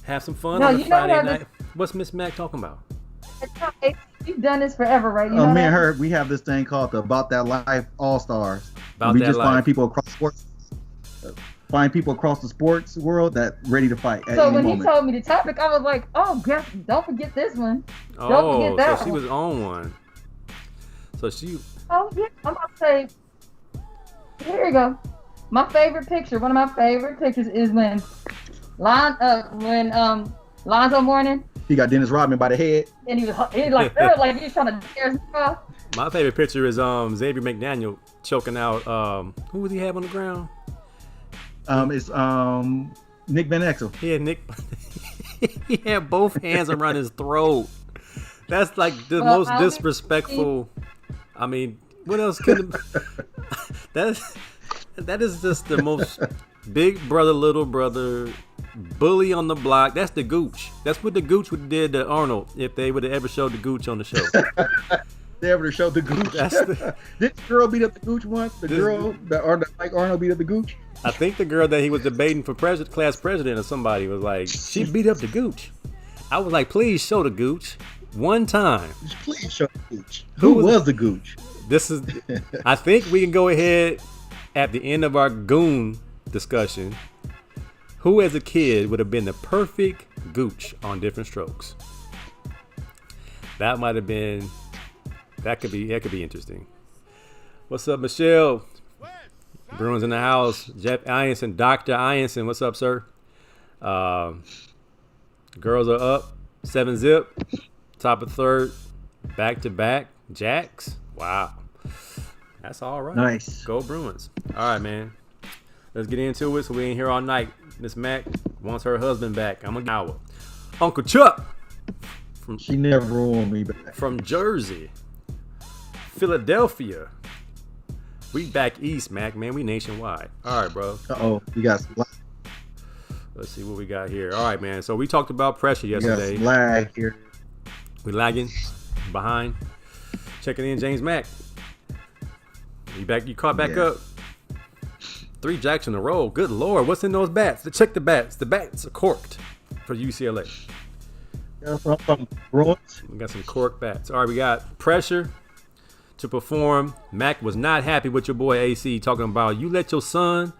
Have some fun No, on a you know Friday what? night. What's Miss Mac talking about? You've done this forever, right? You know Me and that? her, we have this thing called the About That Life All Stars. About we That just Life. find people across the sports world that ready to fight at So any when moment. he told me the topic, I was like, "Oh, guess don't forget this one. Don't Oh, forget that so she one." was on one. So she. Oh yeah, I'm about to say. Here you go. My favorite picture. One of my favorite pictures is when Lonzo Mourning, He got Dennis Rodman by the head. and he was like he was trying to tear his off. My favorite picture is Xavier Mcdaniel choking out. Who would he have on the ground? It's Nick Van Exel. He had Nick. He had both hands around his throat. That's like the most disrespectful. I mean, what else could that is just the most big brother, little brother, bully on the block. That's the gooch. That's what the gooch would have did to Arnold if they would have ever showed the gooch on the show. They ever showed the gooch. Did the girl beat up the gooch once? Like Arnold beat up the gooch? I think the girl that he was debating for class president or somebody was like, she beat up the gooch. I was like, please show the gooch one time. Please show the gooch. Who was the gooch? This is. I think we can go ahead at the end of our goon discussion. Who as a kid would have been the perfect gooch on Different Strokes? That might have been. That could be interesting. What's up, Michelle? Bruins in the house. Jeff Ianson, Dr. Ianson. What's up, sir? Girls are up. 7-zip. Top of third. Back to back. Jacks. Wow. That's all right. Nice. Go Bruins. All right, man. Let's get into it so we ain't here all night. Miss Mac wants her husband back. I'm a hour. Uncle Chuck. She never won me back. From Jersey. Philadelphia. We back east, Mac, man. We nationwide. All right, bro. We got some lag. Let's see what we got here. All right, man. So we talked about pressure yesterday. We got some lag here. We lagging behind. Checking in, James Mack. You back? You caught back up. 3 jacks in a row. Good Lord, what's in those bats? Check the bats. The bats are corked for UCLA. From Bruins. We got some corked bats. All right, we got pressure to perform. Mac was not happy with your boy AC talking about you let your son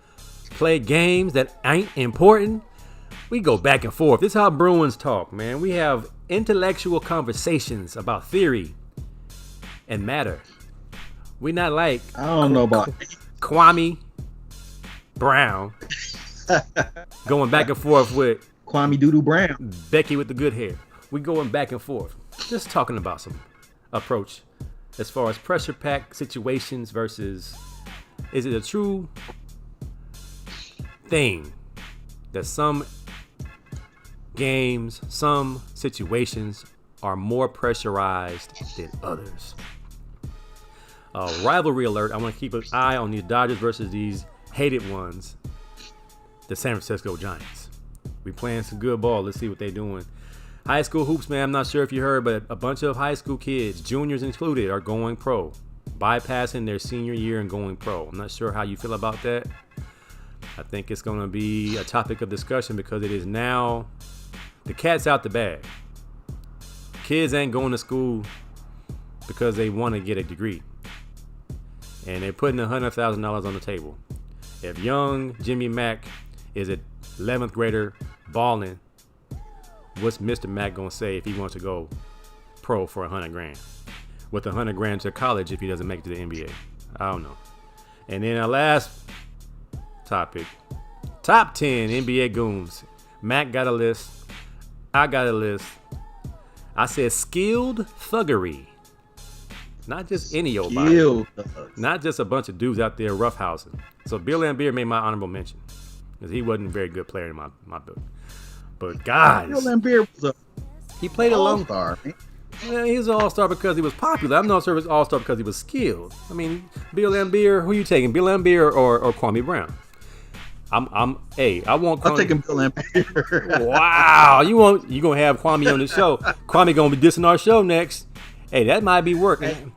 play games that ain't important. We go back and forth. This is how Bruins talk, man. We have intellectual conversations about theory and matter. We not like I don't know about Kwame Brown going back and forth with Kwame Doodoo Brown. Becky with the good hair. We going back and forth. Just talking about some approach as far as pressure pack situations versus is it a true thing that some games, some situations are more pressurized than others. Rivalry alert. I want to keep an eye on these Dodgers versus these hated ones, the San Francisco Giants. We playing some good ball. Let's see what they're doing. High school hoops, man. I'm not sure if you heard, but a bunch of high school kids, juniors included, are going pro, bypassing their senior year and going pro. I'm not sure how you feel about that. I think it's going to be a topic of discussion because it is now the cat's out the bag. Kids ain't going to school because they want to get a degree. And they're putting $100,000 on the table. If young Jimmy Mack is an 11th grader balling, what's Mr. Mack gonna say if he wants to go pro for $100,000? With $100,000 to college if he doesn't make it to the NBA? I don't know. And then our last topic, top 10 NBA goons. Mack got a list. I got a list. I said skilled thuggery. Not just any old body. Not just a bunch of dudes out there roughhousing. So Bill Laimbeer made my honorable mention because he wasn't a very good player in my book. But guys, Bill Laimbeer was he played a long all-star. Yeah, he was an all-star because he was popular. I'm not sure if he was all-star because he was skilled. I mean, Bill Laimbeer, who you taking? Bill Laimbeer or Kwame Brown? I want Kwame. I'm taking Bill Laimbeer. Wow, you gonna have Kwame on the show? Kwame gonna be dissing our show next. Hey, that might be working.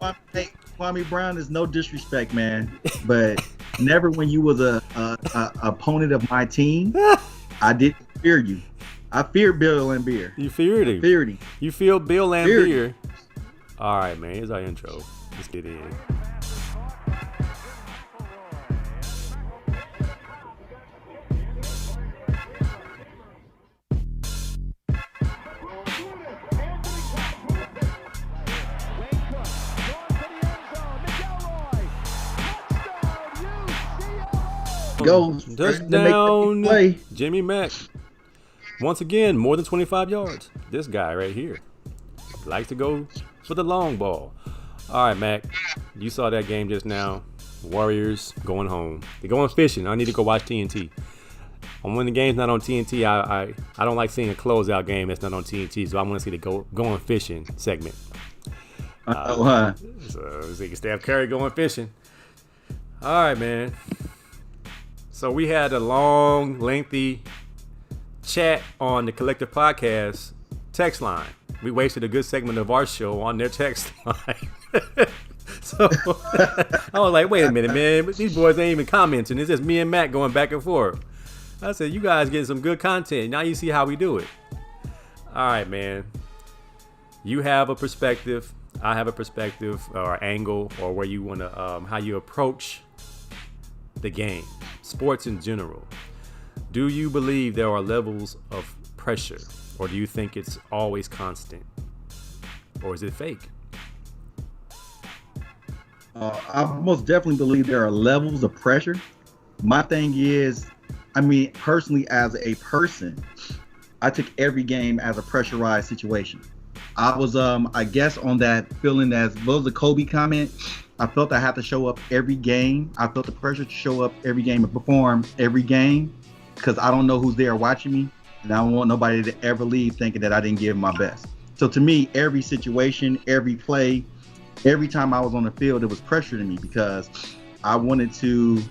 Kwame Brown is no disrespect, man, but never when you was a opponent of my team, I didn't fear you. I fear Bill Lambier. You feared him. Feared him. You feel Bill Lambier. All right, man. Here's our intro. Let's get in. Goes. Touchdown, Jimmy Mack. Once again, more than 25 yards. This guy right here likes to go for the long ball. All right, Mac, you saw that game just now. Warriors going home. They're going fishing. I need to go watch TNT. When the game's not on TNT, I don't like seeing a closeout game that's not on TNT, so I want to see the going fishing segment. So see Steph Curry going fishing. All right, man. So we had a long, lengthy chat on the Collective Podcast text line. We wasted a good segment of our show on their text line. So I was like, wait a minute, man. These boys ain't even commenting. It's just me and Matt going back and forth. I said, you guys getting some good content. Now you see how we do it. All right, man. You have a perspective. I have a perspective or angle or where you want to, how you approach the game, sports in general. Do you believe there are levels of pressure, or do you think it's always constant, or is it fake? I most definitely believe there are levels of pressure. My thing is, I mean, personally, as a person, I took every game as a pressurized situation. I was, I guess, on that feeling as well as the Kobe comment. I felt I had to show up every game. I felt the pressure to show up every game and perform every game because I don't know who's there watching me, and I don't want nobody to ever leave thinking that I didn't give my best. So to me, every situation, every play, every time I was on the field, it was pressure to me because I wanted to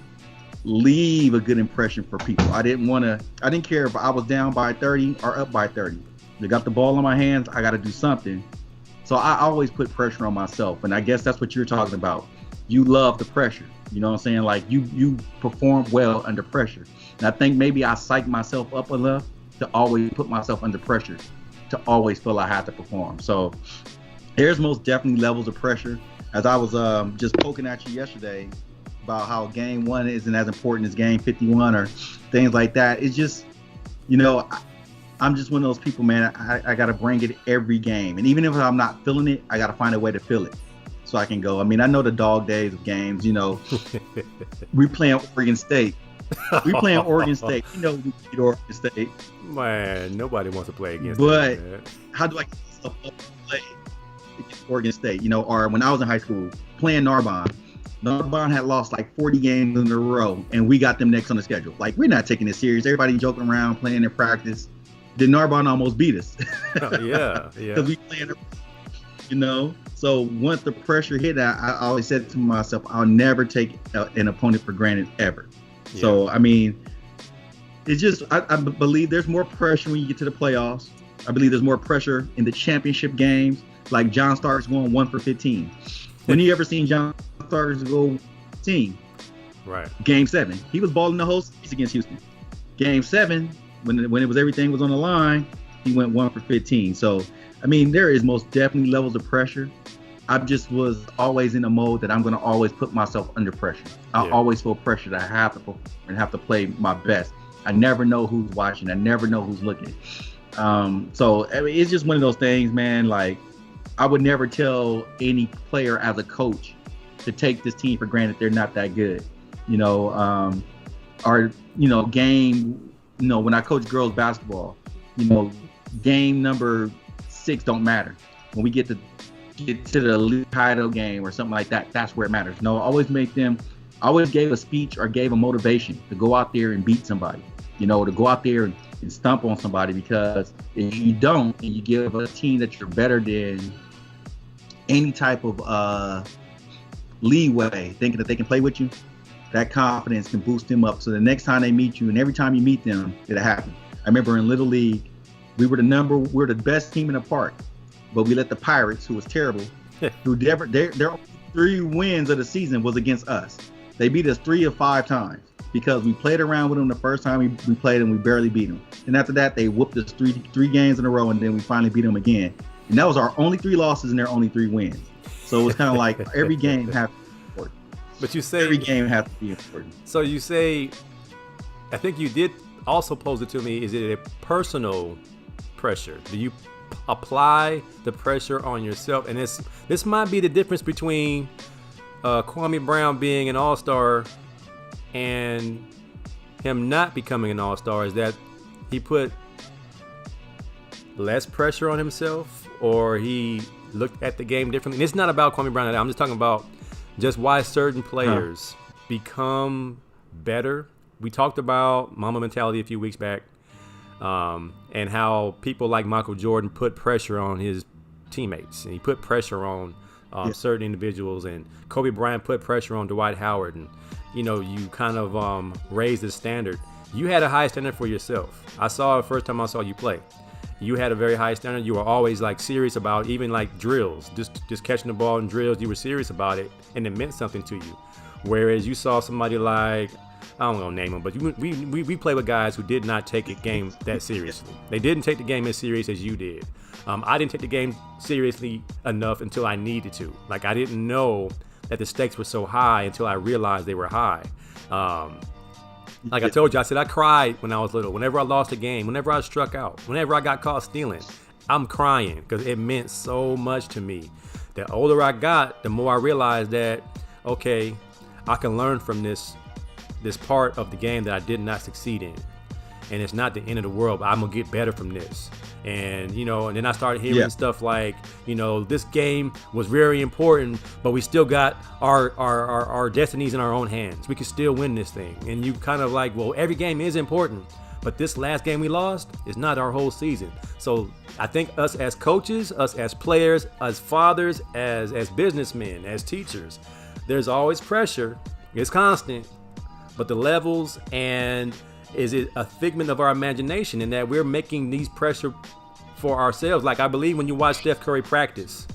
leave a good impression for people. I didn't care if I was down by 30 or up by 30. They got the ball in my hands, I got to do something. So I always put pressure on myself, and I guess that's what you're talking about. You love the pressure, you know what I'm saying? Like you perform well under pressure. And I think maybe I psyched myself up enough to always put myself under pressure, to always feel I had to perform. So there's most definitely levels of pressure. As I was just poking at you yesterday about how game 1 isn't as important as game 51 or things like that. It's just, you know, I'm just one of those people, man. I got to bring it every game. And even if I'm not feeling it, I got to find a way to feel it so I can go. I mean, I know the dog days of games, you know. We playing Oregon State. We playing Oregon State. You know we beat Oregon State. Man, nobody wants to play against But them, man. How do I get myself up to play against Oregon State? You know, or when I was in high school, playing Narbonne. Narbonne had lost like 40 games in a row, and we got them next on the schedule. Like, we're not taking this serious. Everybody joking around, playing in practice. Then Narbonne almost beat us. Yeah. Because we playing, you know. So once the pressure hit, I always said to myself, I'll never take an opponent for granted ever. Yeah. So I mean, it's just I believe there's more pressure when you get to the playoffs. I believe there's more pressure in the championship games. Like John Starks going 1 for 15. When you ever seen John Starks go 15? Right. Game 7, he was balling the whole series against Houston. Game 7. When it was everything was on the line, he went 1 for 15. So, I mean, there is most definitely levels of pressure. I just was always in a mode that I'm going to always put myself under pressure. I always feel pressure that I have to perform and have to play my best. I never know who's watching. I never know who's looking. So, I mean, it's just one of those things, man. Like, I would never tell any player as a coach to take this team for granted they're not that good. You know, game... You know, when I coach girls basketball, you know, game number 6 don't matter. When we get to the elite title game or something like that, that's where it matters. No, I always gave a speech or gave a motivation to go out there and beat somebody, you know, to go out there and stomp on somebody, because if you don't and you give a team that you're better than any type of leeway, thinking that they can play with you, that confidence can boost them up. So the next time they meet you, and every time you meet them, it'll happen. I remember in Little League, we're the best team in the park, but we let the Pirates, who was terrible, their 3 wins of the season was against us. They beat us 3 of 5 times. because we played around with them the first time we played them, we barely beat them. And after that, they whooped us three games in a row, and then we finally beat them again. And that was our only 3 losses and their only 3 wins. So it was kind of like every game has to be important. But you say every game has to be important. So you say, I think you did also pose it to me, is it a personal pressure? Do you apply the pressure on yourself? And this might be the difference between Kwame Brown being an all-star and him not becoming an all-star, is that he put less pressure on himself, or he looked at the game differently. And it's not about Kwame Brown. I'm just talking about just why certain players become better. We talked about Mamba mentality a few weeks back, and how people like Michael Jordan put pressure on his teammates, and he put pressure on certain individuals, and Kobe Bryant put pressure on Dwight Howard, and you kind of raised the standard. You had a high standard for yourself. I saw it the first time I saw you play. You had a very high standard. You were always like serious about even like drills, just catching the ball in drills. You were serious about it, and it meant something to you. Whereas you saw somebody like, I don't know name them, but we play with guys who did not take a game that seriously. They didn't take the game as serious as you did. I didn't take the game seriously enough until I needed to. Like, I didn't know that the stakes were so high until I realized they were high. Like I told you, I said I cried when I was little. Whenever I lost a game, whenever I struck out, whenever I got caught stealing, I'm crying because it meant so much to me. The older I got, the more I realized that, okay, I can learn from this part of the game that I did not succeed in. And it's not the end of the world, but I'm going to get better from this. And, and then I started hearing stuff like, this game was very important, but we still got our destinies in our own hands. We can still win this thing. And you kind of like, well, every game is important, but this last game we lost is not our whole season. So I think us as coaches, us as players, as fathers, as businessmen, as teachers, there's always pressure. It's constant, but the levels and is it a figment of our imagination in that we're making these pressure for ourselves? Like, I believe when you watch Steph Curry practice,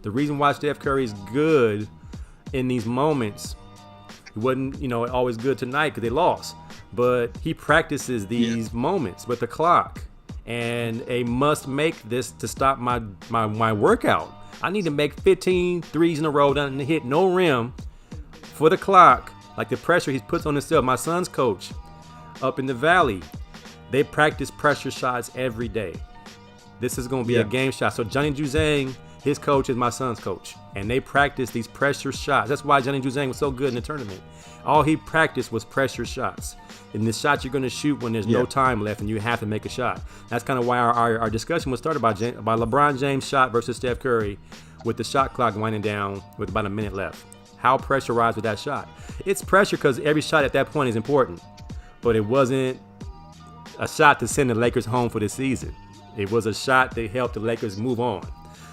the reason why Steph Curry is good in these moments, he wasn't, always good tonight because they lost, but he practices these moments with the clock, and a must make this to stop my workout. I need to make 15 threes in a row, doesn't hit no rim for the clock, like the pressure he puts on himself. My son's coach up in the valley, they practice pressure shots every day. This is going to be a game shot. So Johnny Juzang, his coach, is my son's coach, and they practice these pressure shots. That's why Johnny Juzang was so good in the tournament. All he practiced was pressure shots. And the shots you're going to shoot when there's no time left and you have to make a shot. That's kind of why our discussion was started by LeBron James' shot versus Steph Curry, with the shot clock winding down with about a minute left. How pressurized with that shot? It's pressure because every shot at that point is important. But it wasn't a shot to send the Lakers home for the season. It was a shot that helped the Lakers move on.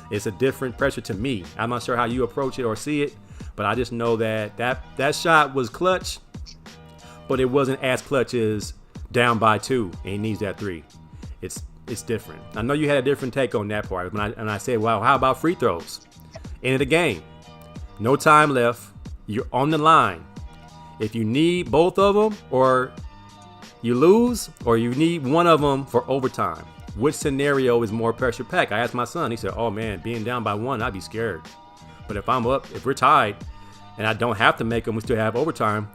It's a different pressure to me. I'm not sure how you approach it or see it, but I just know that shot was clutch, but it wasn't as clutch as down by 2 and he needs that 3. It's different. I know you had a different take on that part, and I said, well, how about free throws? End of the game. No time left. You're on the line. If you need both of them, or you lose, or you need one of them for overtime, which scenario is more pressure packed? I asked my son. He said, oh man, being down by 1, I'd be scared. But if I'm up, if we're tied and I don't have to make them, we still have overtime,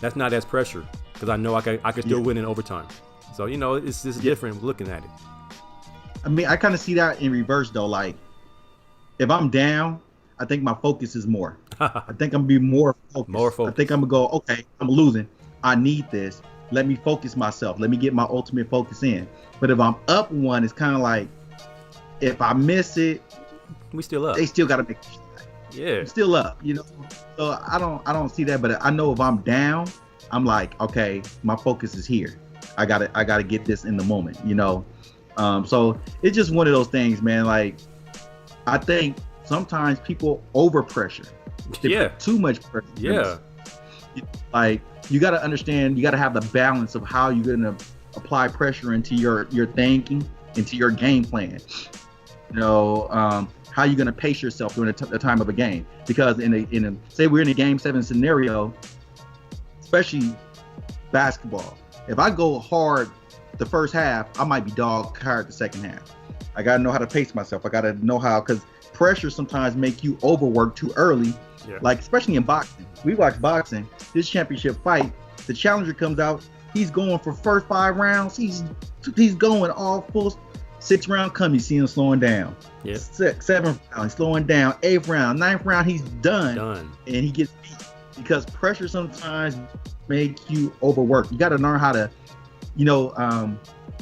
that's not as pressure because I know I can still win in overtime. So, it's just different looking at it. I mean, I kind of see that in reverse though. Like, if I'm down, I think my focus is more. I think I'm gonna be more focused. I think I'm gonna go, okay, I'm losing. I need this. Let me focus myself. Let me get my ultimate focus in. But if I'm up 1, it's kind of like, if I miss it, we still up. They still gotta make it. Yeah, I'm still up. So I don't see that. But I know if I'm down, I'm like, okay, my focus is here. I gotta get this in the moment. So it's just one of those things, man. Like, I think sometimes people over pressure. They put too much pressure. Yeah. Like, you got to understand, you got to have the balance of how you're going to apply pressure into your thinking, into your game plan. How you're going to pace yourself during the time of a game. Because in a say we're in a game 7 scenario, especially basketball. If I go hard the first half, I might be dog tired the second half. I gotta know how to pace myself. I gotta know how, because pressure sometimes make you overwork too early. Yeah. Like especially in boxing. We watch boxing. This championship fight, the challenger comes out. He's going for first 5 rounds. He's going all full. 6th round come, you see him slowing down. Yeah. 7th round, he's slowing down. 8th round, 9th round, he's done. And he gets beat because pressure sometimes make you overwork. You got to learn how to,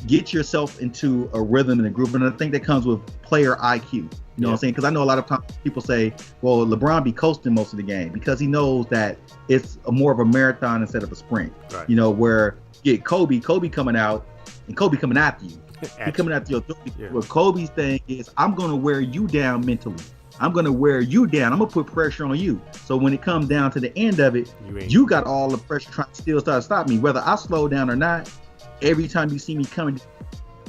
get yourself into a rhythm and a groove. And I think that comes with player IQ. You know what I'm saying? Because I know a lot of times people say, well, LeBron be coasting most of the game because he knows that it's more of a marathon instead of a sprint. Right. Where you get Kobe coming out and Kobe coming after you. He's coming after your throat. Yeah. What Kobe's thing is, I'm going to wear you down mentally. I'm going to wear you down. I'm going to put pressure on you. So when it comes down to the end of it, you got all the pressure trying to still try to stop me. Whether I slow down or not, every time you see me coming,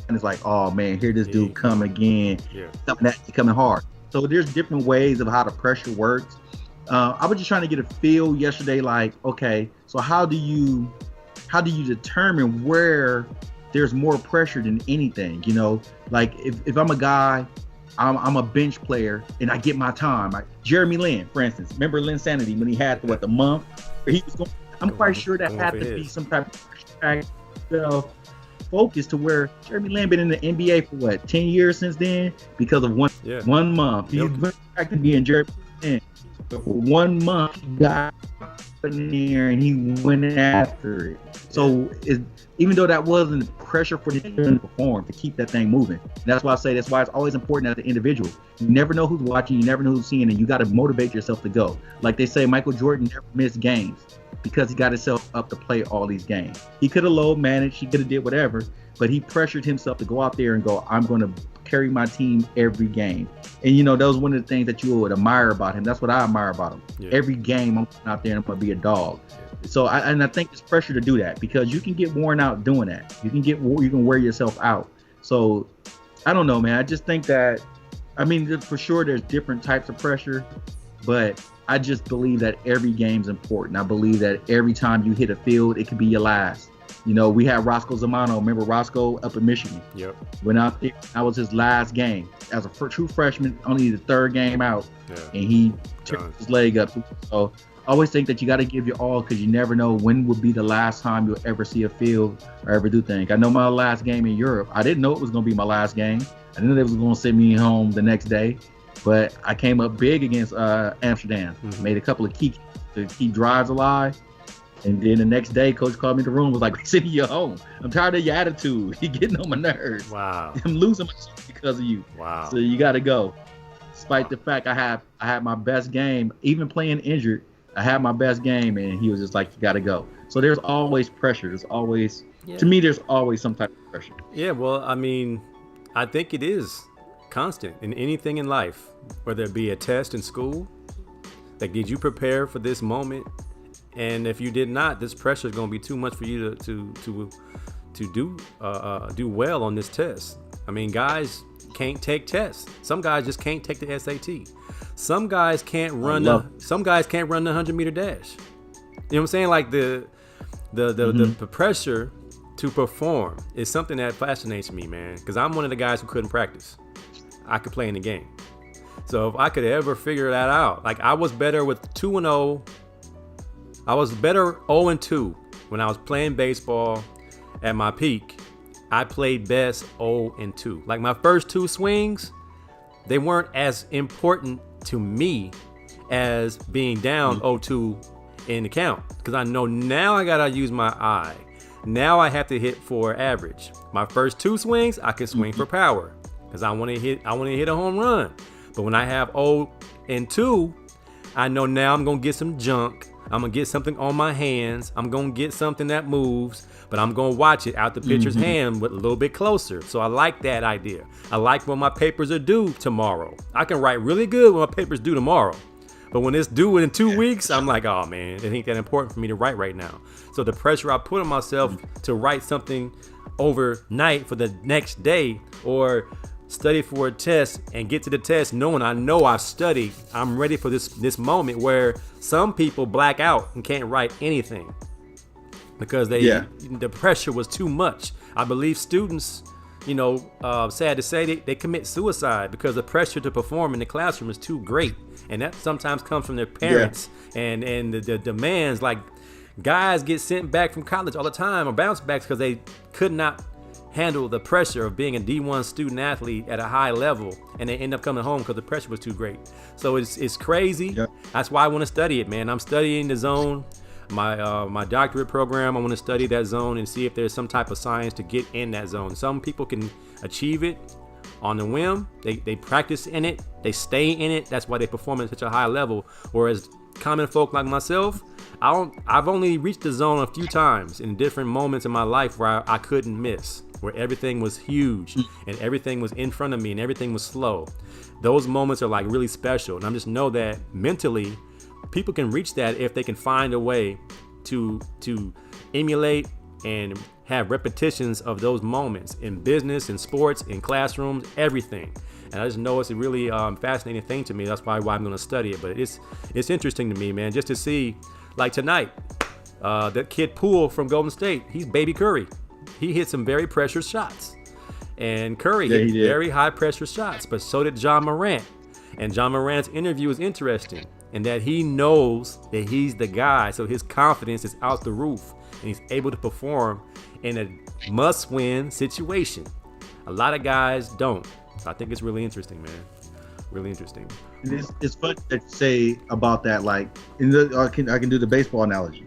and it's like, oh man, here this dude come again. Yeah. Coming hard. So there's different ways of how the pressure works. I was just trying to get a feel yesterday, like, okay, so how do you determine where there's more pressure than anything? Like if I'm a guy, I'm a bench player and I get my time. Like Jeremy Lin, for instance, remember Lin Sanity when he had the month where he was going? I'm quite sure that had to be some type of focus to where Jeremy Lin been in the NBA for 10 years since then because of one month. He went back to being Jeremy Lin. For 1 month, he got in there and he went after it. So even though that wasn't pressure for the team to perform, to keep that thing moving. That's why it's always important as an individual. You never know who's watching, you never know who's seeing, and you got to motivate yourself to go. Like they say, Michael Jordan never missed games because he got himself up to play all these games. He could have low managed, he could have did whatever, but he pressured himself to go out there and go, I'm going to carry my team every game. And that was one of the things that you would admire about him. That's what I admire about him. Yeah. Every game I'm going out there and I'm going to be a dog. So I think it's pressure to do that because you can get worn out doing that. You can wear yourself out. So I don't know, man. I just think that, for sure there's different types of pressure, but I just believe that every game's important. I believe that every time you hit a field, it could be your last. We had Roscoe Zamano. Remember Roscoe up in Michigan? Yep. Went out there. That was his last game as a true freshman, only the 3rd game out, and he turned his leg up. So I always think that you got to give your all because you never know when would be the last time you'll ever see a field or ever do things. I know my last game in Europe, I didn't know it was going to be my last game. I knew they was going to send me home the next day, but I came up big against Amsterdam. Mm-hmm. Made a couple of key to keep drives alive. And then the next day, coach called me in the room, was like, send you home. I'm tired of your attitude. You're getting on my nerves. Wow. I'm losing my shit because of you. Wow. So you got to go. Despite the fact I had my best game, even playing injured, I had my best game, and he was just like, you got to go. So there's always pressure. There's always, to me, there's always some type of pressure. Yeah, well, I think it is constant in anything in life, whether it be a test in school. Like, did you prepare for this moment? And if you did not, this pressure is going to be too much for you to do well on this test. Guys can't take tests. Some guys just can't take the SAT. Some guys can't run the 100-meter dash. You know what I'm saying? Like the pressure to perform is something that fascinates me, man. Because I'm one of the guys who couldn't practice. I could play in the game. So if I could ever figure that out, like I was better with 2-0. I was better 0-2 when I was playing baseball at my peak. I played best 0-2. Like my first 2 swings, they weren't as important to me as being down 0-2 in the count. Because I know now I gotta use my eye. Now I have to hit for average. My first 2 swings, I can swing for power because I want to hit a home run. But when I have 0-2, I know now I'm gonna get some junk. I'm going to get something on my hands. I'm going to get something that moves, but I'm going to watch it out the pitcher's hand with a little bit closer. So I like that idea. I like when my papers are due tomorrow. I can write really good when my papers due tomorrow. But when it's due in 2 weeks, I'm like, oh man, it ain't that important for me to write right now. So the pressure I put on myself to write something overnight for the next day or study for a test and get to the test knowing I know I've studied. I'm ready for this moment where some people black out and can't write anything. because the pressure was too much. I believe students, sad to say, they commit suicide because the pressure to perform in the classroom is too great, and that sometimes comes from their parents and the demands. Like, guys get sent back from college all the time or bounce backs because they could not handle the pressure of being a D1 student athlete at a high level, and they end up coming home because the pressure was too great. So it's crazy. That's why I want to study it, man. I'm studying the zone. My doctorate program, I want to study that zone and see if there's some type of science to get in that zone. Some people can achieve it on the whim. They practice in it. They stay in it. That's why they perform at such a high level. Whereas common folk like myself, I've only reached the zone a few times in different moments in my life where I couldn't miss, where everything was huge and everything was in front of me and everything was slow. Those moments are like really special. And I just know that mentally, people can reach that if they can find a way to emulate and have repetitions of those moments in business, in sports, in classrooms, everything. And I just know it's a really fascinating thing to me. That's why I'm going to study it. But it's interesting to me, man, just to see, like tonight, that kid Poole from Golden State, he's baby Curry. He hit some very pressure shots. And Curry hit very high pressure shots, but so did John Morant. And John Morant's interview is interesting in that he knows that he's the guy, so his confidence is out the roof, and he's able to perform in a must-win situation. A lot of guys don't. So I think it's really interesting, man. Really interesting. It's fun to say about that. Like, I can do the baseball analogy.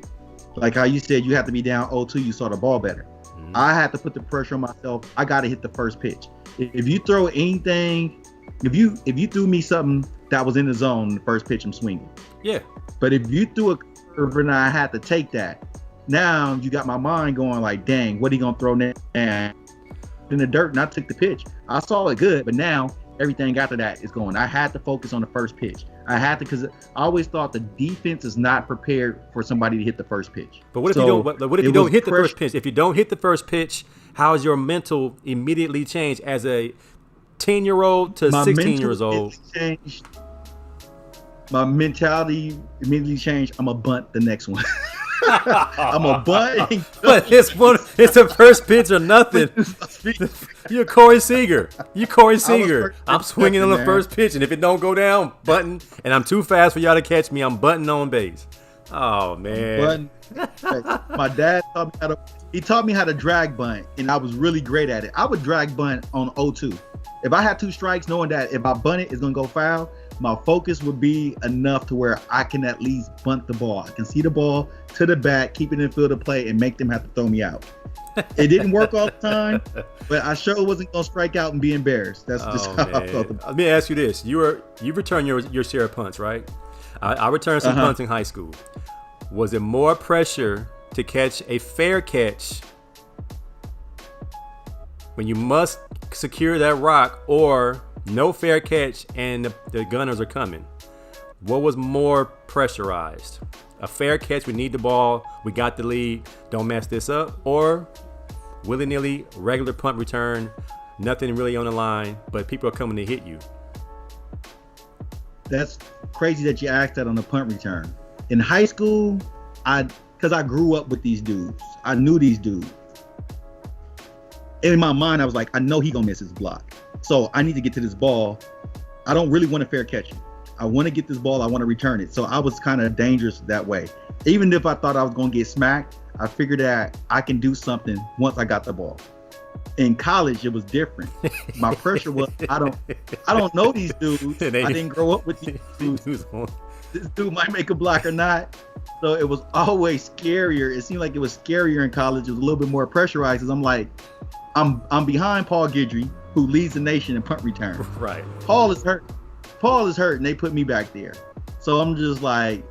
Like how you said you have to be down 0-2, you saw the ball better. Mm-hmm. I had to put the pressure on myself. I got to hit the first pitch. If you throw anything, if you threw me something that was in the zone, the first pitch I'm swinging. Yeah. But if you threw a curve and I had to take that, now you got my mind going like, dang, what are you gonna throw next? And in the dirt, and I took the pitch. I saw it good, but now everything after that is going. I had to focus on the first pitch. I had to, because I always thought the defense is not prepared for somebody to hit the first pitch. But what if you don't? What if you don't hit the first pitch? If you don't hit the first pitch, how is your mental immediately changed as a 10-year-old to 16 years old? My mentality immediately changed. I'm a bunt the next one. I'm a bunt. But it's the first pitch or nothing. You're Corey Seager. I'm swinging on the first pitch, and if it don't go down, bunting, and I'm too fast for y'all to catch me, I'm bunting on base. Oh man. My dad taught me how to drag bunt, and I was really great at it. I would drag bunt on 0-2. If I had two strikes, knowing that if I bunt it, it's gonna go foul, my focus would be enough to where I can at least bunt the ball. I can see the ball to the back, keep it in field of play, and make them have to throw me out. It didn't work all the time, but I sure wasn't gonna strike out and be embarrassed. That's just how I felt about it. Let me ask you this: you returned your share of punts, right? I returned some punts in high school. Was it more pressure to catch a fair catch when you must secure that rock, or no fair catch and the gunners are coming? What was more pressurized? A fair catch, we need the ball, we got the lead, don't mess this up, or willy-nilly regular punt return, nothing really on the line, but people are coming to hit you? That's crazy that you asked that on the punt return. In high school, because I grew up with these dudes, I knew these dudes. In my mind, I was like, I know he gonna miss his block. So I need to get to this ball. I don't really want a fair catch. I want to get this ball. I want to return it. So I was kind of dangerous that way. Even if I thought I was going to get smacked, I figured that I can do something once I got the ball. In college, it was different. My pressure was, I don't know these dudes. I didn't grow up with these dudes. This dude might make a block or not. So it was always scarier. It seemed like it was scarier in college. It was a little bit more pressurized because I'm like, I'm behind Paul Guidry, who leads the nation in punt return. Right. Paul is hurt, and they put me back there. So I'm just like,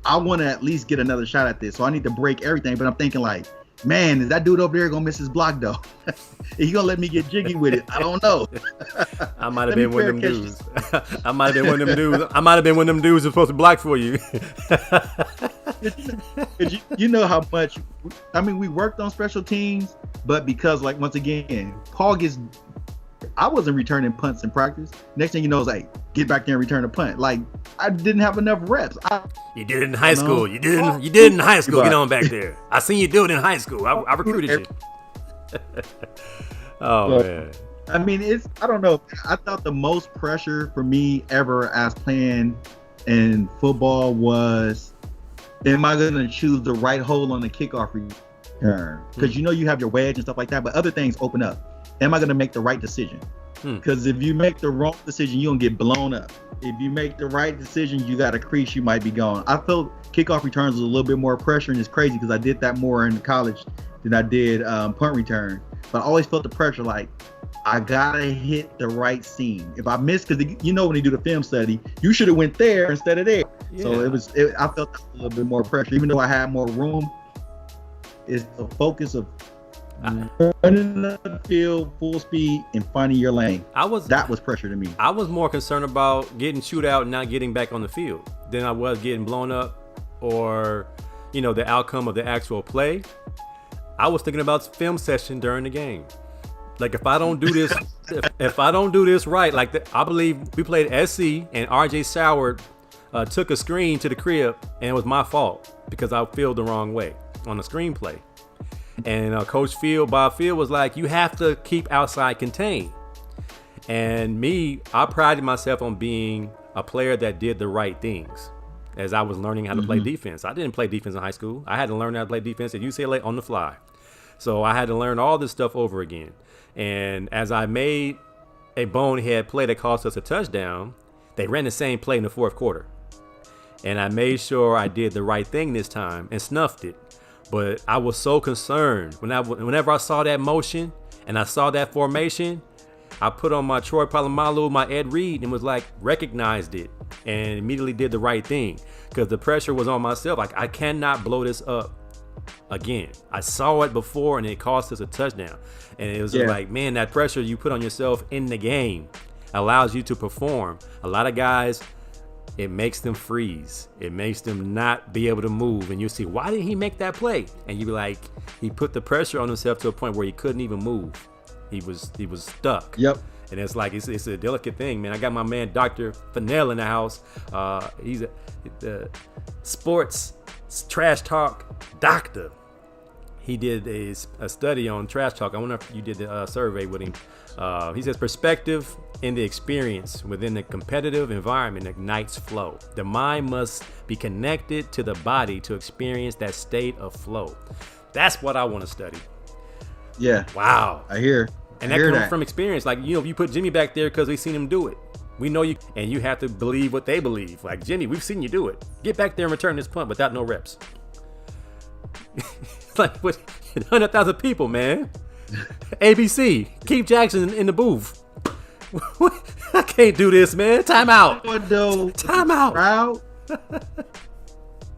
I want to at least get another shot at this. So I need to break everything. But I'm thinking like, man, is that dude over there gonna miss his block though? He gonna let me get jiggy with it? I don't know. I might have been one of them dudes. I might have been one of them dudes who's supposed to block for you. You know how much, I mean, we worked on special teams, but because like, once again, Paul gets, I wasn't returning punts in practice. Next thing you know, it's like, get back there and return a punt. Like, I didn't have enough reps. You did it in high school. You did it in high school. Get on back there. I seen you do it in high school. I recruited you. Oh, man. I mean, I don't know. I thought the most pressure for me ever as playing in football was, am I going to choose the right hole on the kickoff return? Because you have your wedge and stuff like that, but other things open up. Am I going to make the right decision? Because if you make the wrong decision, you're going to get blown up. If you make the right decision, you got a crease, you might be gone. I felt kickoff returns was a little bit more pressure, and it's crazy because I did that more in college than I did punt return. But I always felt the pressure, like, I got to hit the right seam. If I miss, because when you do the film study, you should have went there instead of there. Yeah. So I felt a little bit more pressure. Even though I had more room, it's the focus of running the field full speed and finding your lane. That was pressure to me. I was more concerned about getting shoot out and not getting back on the field than I was getting blown up or, the outcome of the actual play. I was thinking about film session during the game. Like, if I don't do this, if I don't do this right, I believe we played SC and RJ Sauer took a screen to the crib, and it was my fault because I fielded the wrong way on the screenplay. And Coach Bob Field was like, you have to keep outside contained. And I prided myself on being a player that did the right things as I was learning how to play defense. I didn't play defense in high school. I had to learn how to play defense at UCLA on the fly. So I had to learn all this stuff over again. And as I made a bonehead play that cost us a touchdown, they ran the same play in the fourth quarter. And I made sure I did the right thing this time and snuffed it. But I was so concerned whenever I saw that motion and I saw that formation, I put on my Troy Polamalu, my Ed Reed, and was like, recognized it and immediately did the right thing because the pressure was on myself. I cannot blow this up again. I saw it before and it cost us a touchdown. And it was like, man, that pressure you put on yourself in the game allows you to perform. A lot of guys, it makes them freeze. It makes them not be able to move. And you see, why did he make that play? And you be like, he put the pressure on himself to a point where he couldn't even move. He was stuck. Yep. And it's like, it's a delicate thing, man. I got my man, Dr. Fennell, in the house. He's a sports trash talk doctor. He did a study on trash talk. I wonder if you did the survey with him. He says perspective in the experience within the competitive environment ignites flow. The mind must be connected to the body to experience that state of flow. That's what I want to study. Yeah. Wow. I hear. And that comes from experience. Like, you put Jimmy back there because we seen him do it. We know you, and you have to believe what they believe. Like, Jimmy, we've seen you do it. Get back there and return this punt without no reps. It's like, with 100,000 people, man. ABC, Keith Jackson in the booth. I can't do this, man. Time out. Time out. Crowd.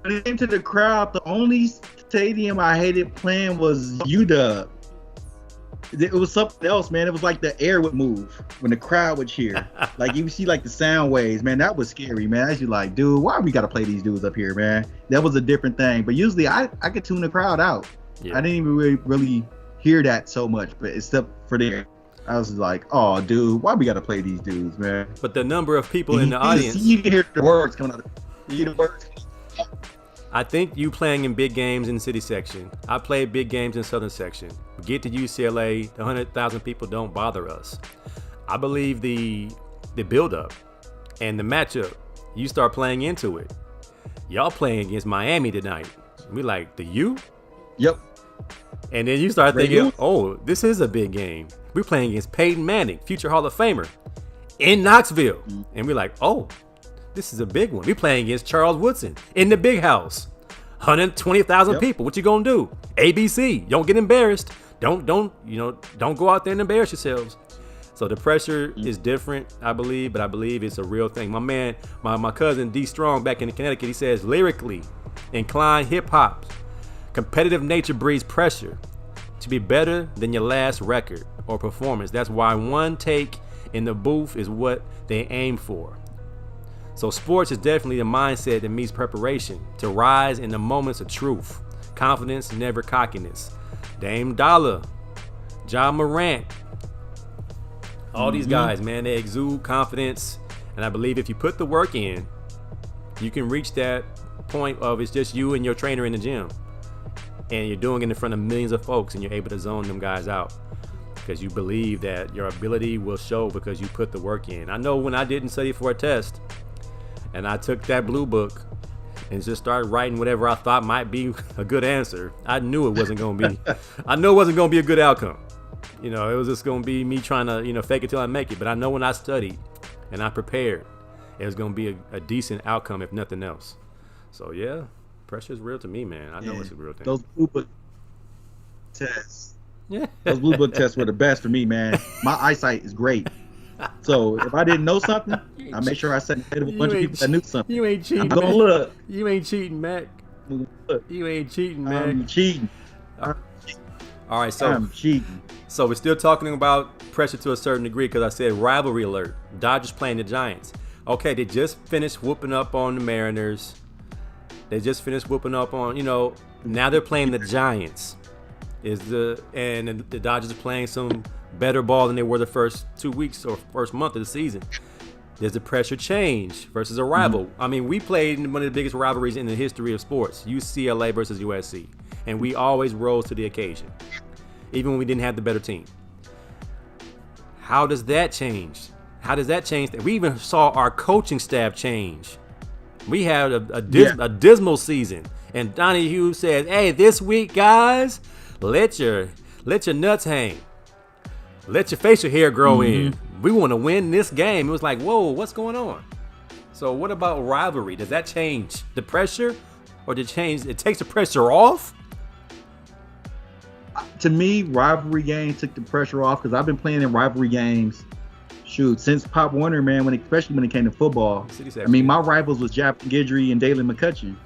When it came to the crowd, the only stadium I hated playing was UW. It was something else, man. It was like the air would move when the crowd would cheer. Like, you see like the sound waves, man. That was scary, man. I was like, dude, why we got to play these dudes up here, man? That was a different thing. But usually I could tune the crowd out. Yeah. I didn't even really hear that so much, but except for there. I was like, oh, dude, why we got to play these dudes, man? But the number of people in the audience. You can hear the words coming out. You hear the words. I think you playing in big games in the city section. I played big games in southern section. We get to UCLA, the 100,000 people don't bother us. I believe the build-up and the matchup, you start playing into it. Y'all playing against Miami tonight. We like, the U? Yep. And then you start thinking, oh, this is a big game. We're playing against Peyton Manning, future Hall of Famer, in Knoxville. Mm-hmm. And we're like, oh, this is a big one. We're playing against Charles Woodson in the big house. 120,000 people. What you gonna do? ABC. Don't get embarrassed. Don't go out there and embarrass yourselves. So the pressure is different, I believe, but I believe it's a real thing. My man, my cousin D Strong back in Connecticut, he says lyrically inclined hip hop, competitive nature breeds pressure to be better than your last record or performance. That's why one take in the booth is what they aim for. So sports is definitely a mindset that meets preparation to rise in the moments of truth. Confidence, never cockiness. Dame Dollar, John Morant, All these guys, man, they exude confidence. And I believe if you put the work in, you can reach that point of it's just you and your trainer in the gym. And you're doing it in front of millions of folks, and you're able to zone them guys out. Because you believe that your ability will show because you put the work in. I know when I didn't study for a test, and I took that blue book and just started writing whatever I thought might be a good answer, I knew it wasn't going to be. I know it wasn't going to be a good outcome. You know, it was just going to be me trying to, fake it till I make it. But I know when I studied and I prepared, it was going to be a decent outcome, if nothing else. So yeah, pressure is real to me, man. I know it's a real thing. Those blue book tests. Yeah. Those blue book tests were the best for me, man. My eyesight is great. So if I didn't know something, I make sure I sat in with a bunch of people that knew something. You ain't cheating. Don't look. You ain't cheating, Mac. Look. You ain't cheating, Mac. I'm cheating. All right, so I'm cheating. So we're still talking about pressure to a certain degree because I said rivalry alert. Dodgers playing the Giants. Okay, they just finished whooping up on the Mariners. They just finished whooping up on, now they're playing the Giants. And the Dodgers are playing some better ball than they were the first 2 weeks or first month of the season. Does the pressure change versus a rival? I mean, we played in one of the biggest rivalries in the history of sports, UCLA versus USC. And we always rose to the occasion, even when we didn't have the better team. How does that change? How does that change? We even saw our coaching staff change. We had a dismal season. And Donnie Hughes says, hey, this week, guys, let your nuts hang. Let your facial hair grow in. We want to win this game. It was like, whoa, what's going on? So what about rivalry? Does that change the pressure? Or it takes the pressure off? To me, rivalry games took the pressure off because I've been playing in rivalry games, since Pop Warner, man, especially when it came to football. I mean, my rivals was Jap Guidry and Dalen McCutcheon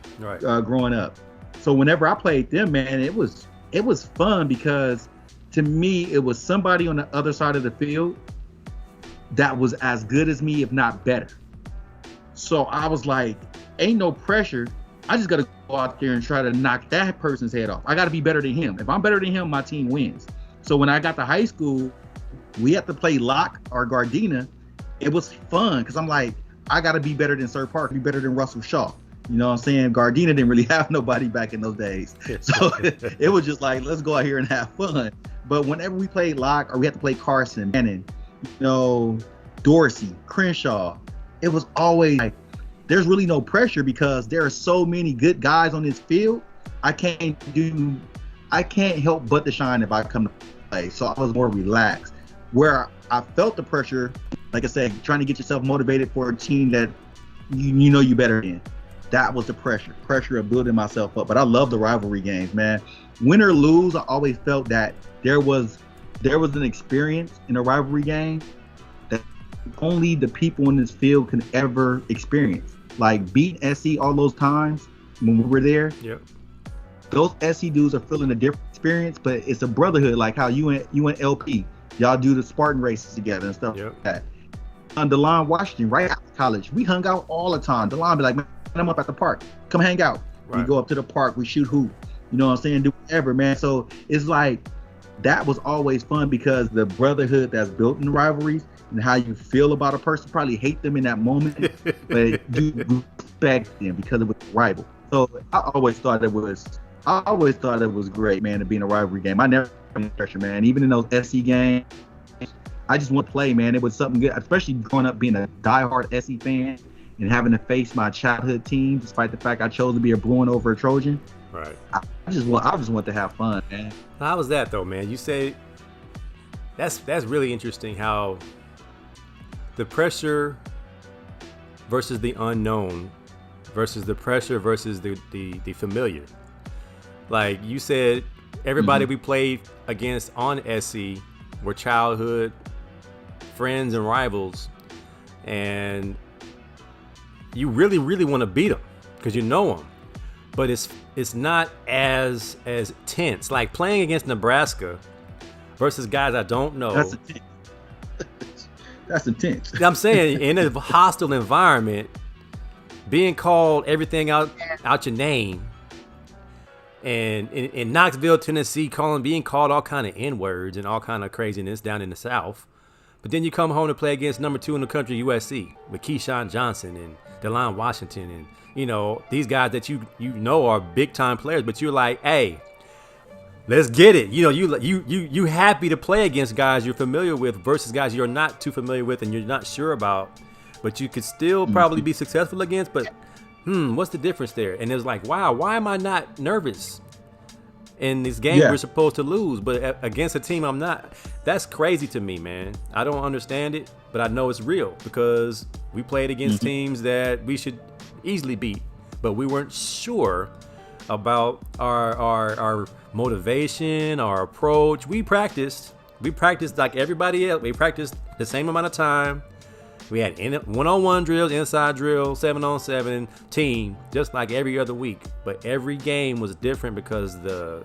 growing up. So whenever I played them, man, it was fun because to me, it was somebody on the other side of the field that was as good as me, if not better. So I was like, ain't no pressure. I just got to go out there and try to knock that person's head off. I got to be better than him. If I'm better than him, my team wins. So when I got to high school, we had to play lock or Gardena. It was fun because I'm like, I got to be better than Sir Parker, be better than Russell Shaw. You know what I'm saying? Gardena didn't really have nobody back in those days. So it was just like, let's go out here and have fun. But whenever we played lock or we had to play Carson, Bannon, Dorsey, Crenshaw, it was always like, there's really no pressure because there are so many good guys on this field. I can't help but to shine if I come to play. So I was more relaxed. Where I felt the pressure, like I said, trying to get yourself motivated for a team that you know you better in. That was the pressure of building myself up. But I love the rivalry games, man. Win or lose, I always felt that there was an experience in a rivalry game that only the people in this field can ever experience. Like beating SC all those times when we were there. Yep. Those SC dudes are feeling a different experience, but it's a brotherhood. Like how you and LP, y'all do the Spartan races together and stuff like that. On DeLon Washington, right after college, we hung out all the time. DeLon be like, man, I'm up at the park. Come hang out. Right. We go up to the park. We shoot hoop. You know what I'm saying? Do whatever, man. So it's like that was always fun because the brotherhood that's built in rivalries and how you feel about a person, probably hate them in that moment, but you respect them because it was a rival. So I always thought it was great, man, to be in a rivalry game. I never had pressure, man. Even in those SC games, I just want to play, man. It was something good, especially growing up being a diehard SC fan and having to face my childhood team, despite the fact I chose to be a Bruin over a Trojan. Right. I just want to have fun, man. How was that though, man? You say that's really interesting how the pressure versus the unknown versus the pressure versus the familiar. Like you said, everybody we played against on SC were childhood friends and rivals, and you really, really want to beat them because you know them. But it's not as tense. Like playing against Nebraska versus guys I don't know. That's intense. I'm saying in a hostile environment, being called everything out your name, and in Knoxville, Tennessee, being called all kind of N-words and all kind of craziness down in the South, But then you come home to play against number 2 in the country, USC, with Keyshawn Johnson and DeLon Washington, and these guys that you know are big time players. But you're like, hey, let's get it. You happy to play against guys you're familiar with versus guys you're not too familiar with and you're not sure about, but you could still probably be successful against. But what's the difference there? And it's like, wow, why am I not nervous in this game we're supposed to lose, but against a team I'm not? That's crazy to me, man. I don't understand it, but I know it's real because we played against teams that we should easily beat, but we weren't sure about our motivation, our approach. We practiced like everybody else. We practiced the same amount of time. We had one-on-one drills, inside drill, 7-on-7 team, just like every other week. But every game was different because the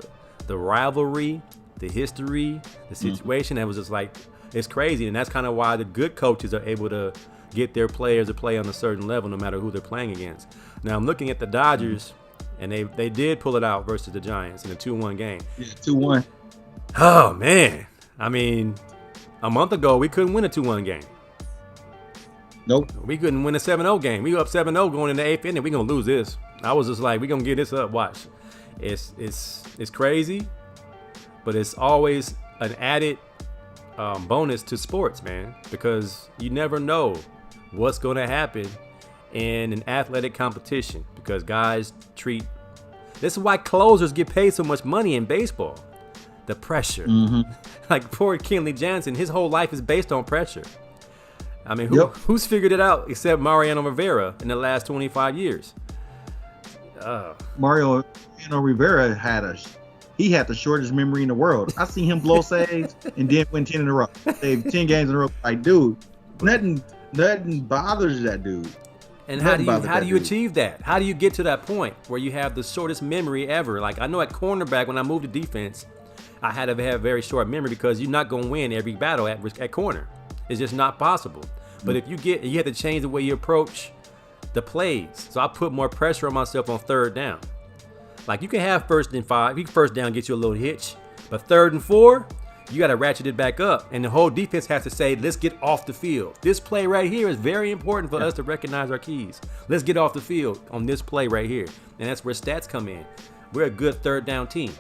rivalry, the history, the situation. That was just like, it's crazy. And that's kind of why the good coaches are able to get their players to play on a certain level no matter who they're playing against. Now I'm looking at the Dodgers, and they did pull it out versus the Giants in a 2-1 game. Yeah, 2-1. Oh, man. I mean, a month ago, we couldn't win a 2-1 game. Nope. We couldn't win a 7-0 game. We up 7-0 going in the 8th inning. We're going to lose this. I was just like, we're going to get this up. Watch. It's crazy, but it's always an added bonus to sports, man, because you never know what's going to happen in an athletic competition because guys treat. This is why closers get paid so much money in baseball. The pressure. Like poor Kenley Jansen, his whole life is based on pressure. I mean, who's figured it out except Mariano Rivera in the last 25 years? Mariano Rivera had the shortest memory in the world. I seen him blow saves and then win 10 in a row. Saved 10 games in a row. Like, dude, nothing bothers that dude. And how do you achieve that? How do you get to that point where you have the shortest memory ever? Like, I know at cornerback, when I moved to defense, I had to have very short memory because you're not going to win every battle at corner. It's just not possible. But if you have to change the way you approach the plays. So I put more pressure on myself on third down. Like, you can have 1st and 5. First down gets you a little hitch. But 3rd and 4, you got to ratchet it back up. And the whole defense has to say, let's get off the field. This play right here is very important for us to recognize our keys. Let's get off the field on this play right here. And that's where stats come in. We're a good 3rd down team.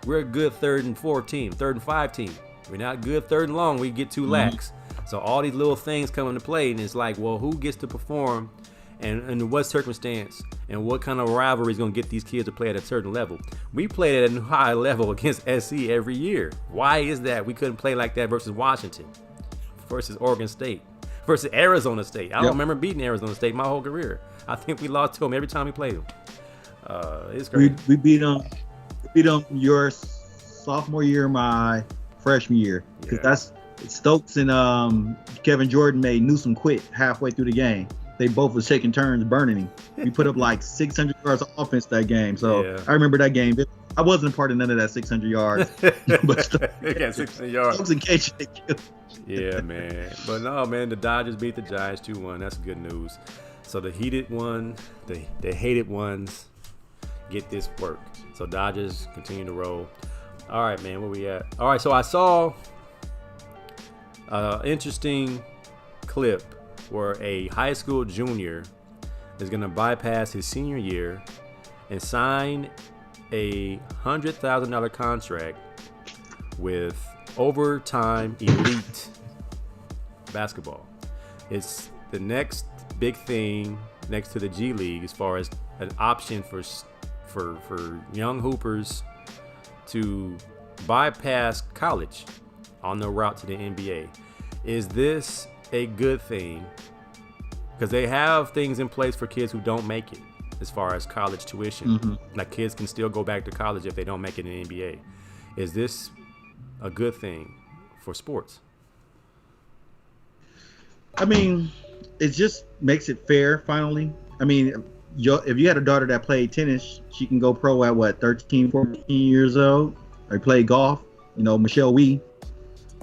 We're a good 3rd and 4 team, 3rd and 5 team. We're not good 3rd and long. We get 2 lax. So all these little things come into play, and it's like, well, who gets to perform and in what circumstance and what kind of rivalry is going to get these kids to play at a certain level? We played at a high level against SC every year. Why is that? We couldn't play like that versus Washington, versus Oregon State, versus Arizona State. I don't remember beating Arizona State my whole career. I think we lost to them every time we played them. It's crazy. We beat them your sophomore year, my freshman year. Because that's Stokes and Kevin Jordan made Newsom quit halfway through the game. They both was taking turns burning him. We put up like 600 yards of offense that game. So I remember that game. I wasn't a part of none of that 600 yards. But yeah, 600 yards. Stokes and KJ killed. Yeah, man. But no, man, the Dodgers beat the Giants 2-1. That's good news. So the heated one, the hated ones get this work. So Dodgers continue to roll. All right, man, where we at? All right, so I saw interesting clip where a high school junior is going to bypass his senior year and sign a $100,000 contract with Overtime Elite Basketball. It's the next big thing next to the G League as far as an option for young hoopers to bypass college on the route to the NBA. Is this a good thing? Because they have things in place for kids who don't make it as far as college tuition. Like, kids can still go back to college if they don't make it in the NBA. Is this a good thing for sports? I mean, it just makes it fair finally. I mean, if you had a daughter that played tennis, she can go pro at what, 13, 14 years old, or play golf. You know, Michelle Wee,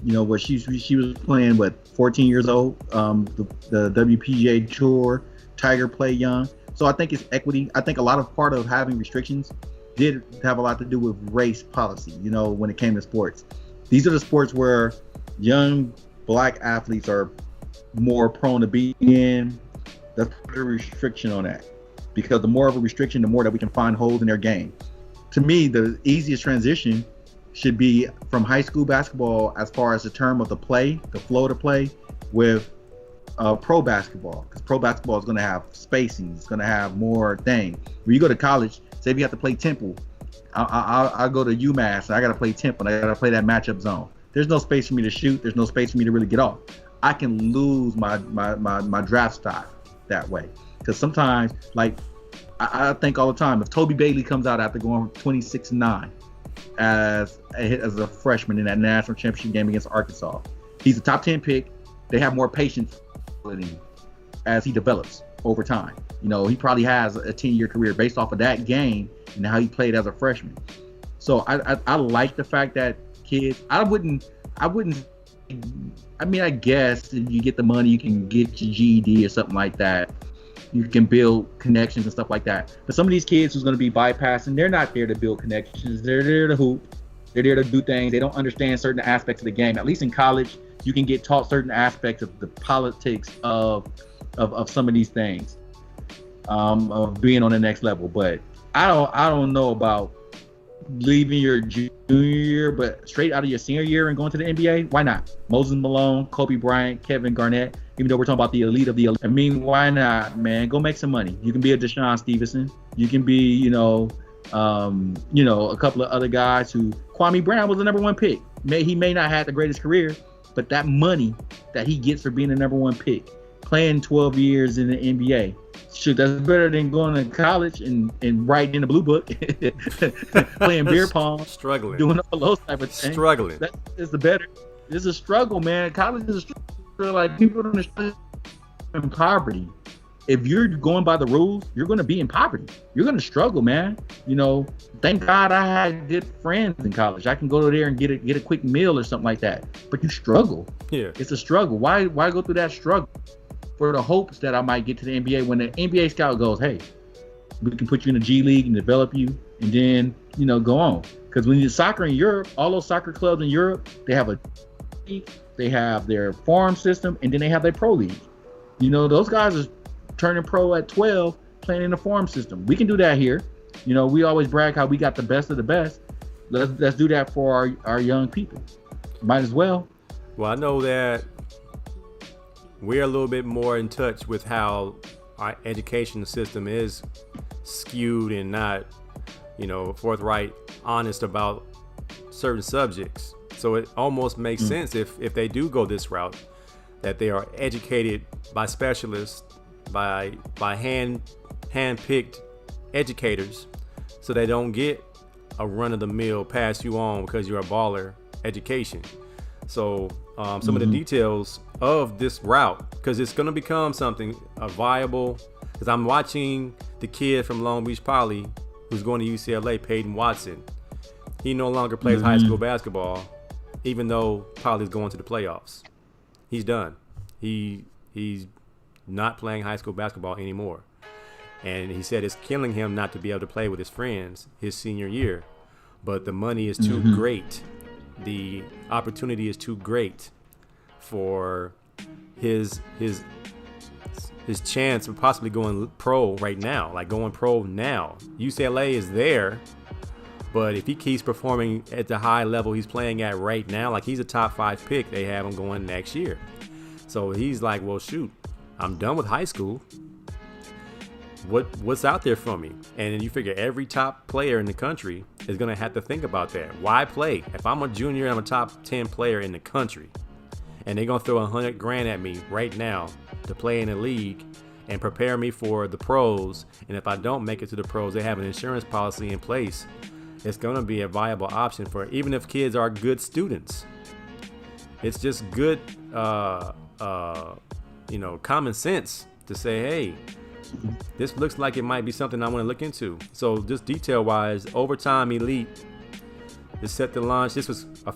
you know, what she was playing, 14 years old. The WPGA Tour, Tiger played young. So I think it's equity. I think a lot of part of having restrictions did have a lot to do with race policy, you know, when it came to sports. These are the sports where young black athletes are more prone to be in. Let's put a restriction on that, because the more of a restriction, the more that we can find holes in their game. To me, the easiest transition should be from high school basketball, as far as the term of the play, the flow of the play, with pro basketball, because pro basketball is going to have spacing, it's going to have more things. When you go to college, say if you have to play tempo, I go to UMass and I got to play tempo, and I got to play that matchup zone. There's no space for me to shoot. There's no space for me to really get off. I can lose my draft stock that way, because sometimes, like, I think all the time, if Toby Bailey comes out after going 26-9 as a freshman in that national championship game against Arkansas, he's a top 10 pick. They have more patience with him as he develops over time. You know, he probably has a 10-year career based off of that game and how he played as a freshman. So I like the fact that kids, I mean, I guess if you get the money, you can get your GED or something like that. You can build connections and stuff like that. But some of these kids who's going to be bypassing, they're not there to build connections. They're there to hoop. They're there to do things. They don't understand certain aspects of the game. At least in college, you can get taught certain aspects of the politics of some of these things, of being on the next level. But I don't know about leaving your junior year, but straight out of your senior year and going to the NBA. Why not? Moses Malone, Kobe Bryant, Kevin Garnett. Even though we're talking about the elite of the elite, I mean, why not, man? Go make some money. You can be a Deshaun Stevenson. You can be, a couple of other guys who. Kwame Brown was the number 1 pick. He may not have the greatest career, but that money that he gets for being the number 1 pick, playing 12 years in the NBA, that's better than going to college and writing in the blue book, playing beer pong, struggling, doing all those type of things. Struggling. That is the better. It's a struggle, man. College is a struggle. Like, people don't understand in poverty. If you're going by the rules, you're going to be in poverty. You're going to struggle, man. Thank God I had good friends in college. I can go there and get a quick meal or something like that. But you struggle. Yeah, it's a struggle. Why go through that struggle for the hopes that I might get to the NBA, when the NBA scout goes, hey, we can put you in the G League and develop you, and then go on. Because when you soccer in Europe, all those soccer clubs in Europe, they have they have their farm system, and then they have their pro league. Those guys are turning pro at 12, playing in the farm system. We can do that here. We always brag how we got the best of the best. Let's do that for our young people. Might as well. Well, I know that we're a little bit more in touch with how our education system is skewed and not, forthright, honest about certain subjects. So it almost makes sense if they do go this route, that they are educated by specialists, by hand-picked educators, so they don't get a run-of-the-mill pass you on because you're a baller education. So some of the details of this route, because it's going to become something viable, because I'm watching the kid from Long Beach Poly who's going to UCLA, Peyton Watson. He no longer plays high school basketball, even though Poly's going to the playoffs. He's done. He's not playing high school basketball anymore. And he said it's killing him not to be able to play with his friends his senior year. But the money is too great. The opportunity is too great for his chance of possibly going pro right now, like going pro now. UCLA is there, but if he keeps performing at the high level he's playing at right now, like he's a top 5 pick, they have him going next year. So he's like, well, shoot, I'm done with high school. What's out there for me? And you figure every top player in the country is going to have to think about that. Why play? If I'm a junior and I'm a top 10 player in the country, and they're going to throw $100,000 at me right now to play in a league and prepare me for the pros, and if I don't make it to the pros, they have an insurance policy in place, it's going to be a viable option for, even if kids are good students. It's just good, common sense to say, hey, this looks like it might be something I want to look into. So just detail-wise, Overtime Elite is set to launch. This was a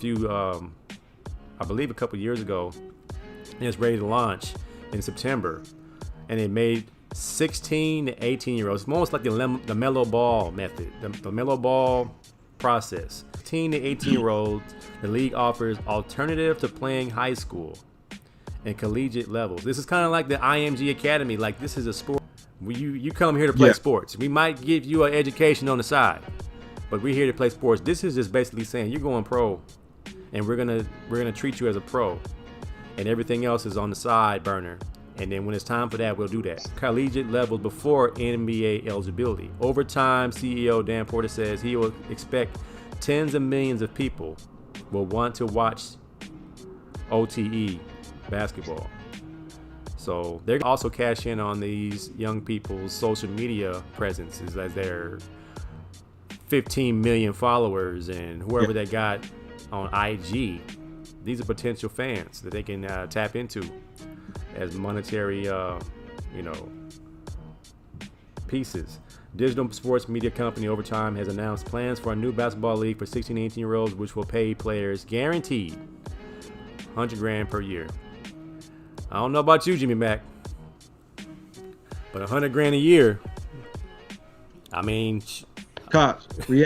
couple years ago, and it's ready to launch in September. And it made 16 to 18-year-olds, almost like the mellow ball method, the mellow ball process. 16 to 18-year-olds, the league offers alternative to playing high school. and collegiate levels. This is kind of like the IMG Academy. Like, this is a sport. You come here to play sports. We might give you an education on the side, but we're here to play sports. This is just basically saying you're going pro, and we're gonna treat you as a pro, and everything else is on the side burner. And then when it's time for that, we'll do that. Collegiate levels before NBA eligibility. Over time, CEO Dan Porter says he will expect tens of millions of people will want to watch OTE basketball. So they're also cash in on these young people's social media presences as their 15 million followers and whoever they got on IG. These are potential fans that they can tap into as monetary, pieces. Digital sports media company Overtime has announced plans for a new basketball league for 16 and 18-year-olds, which will pay players guaranteed $100,000 per year. I don't know about you, Jimmy Mack, but $100,000 a year. I mean, Cops, are we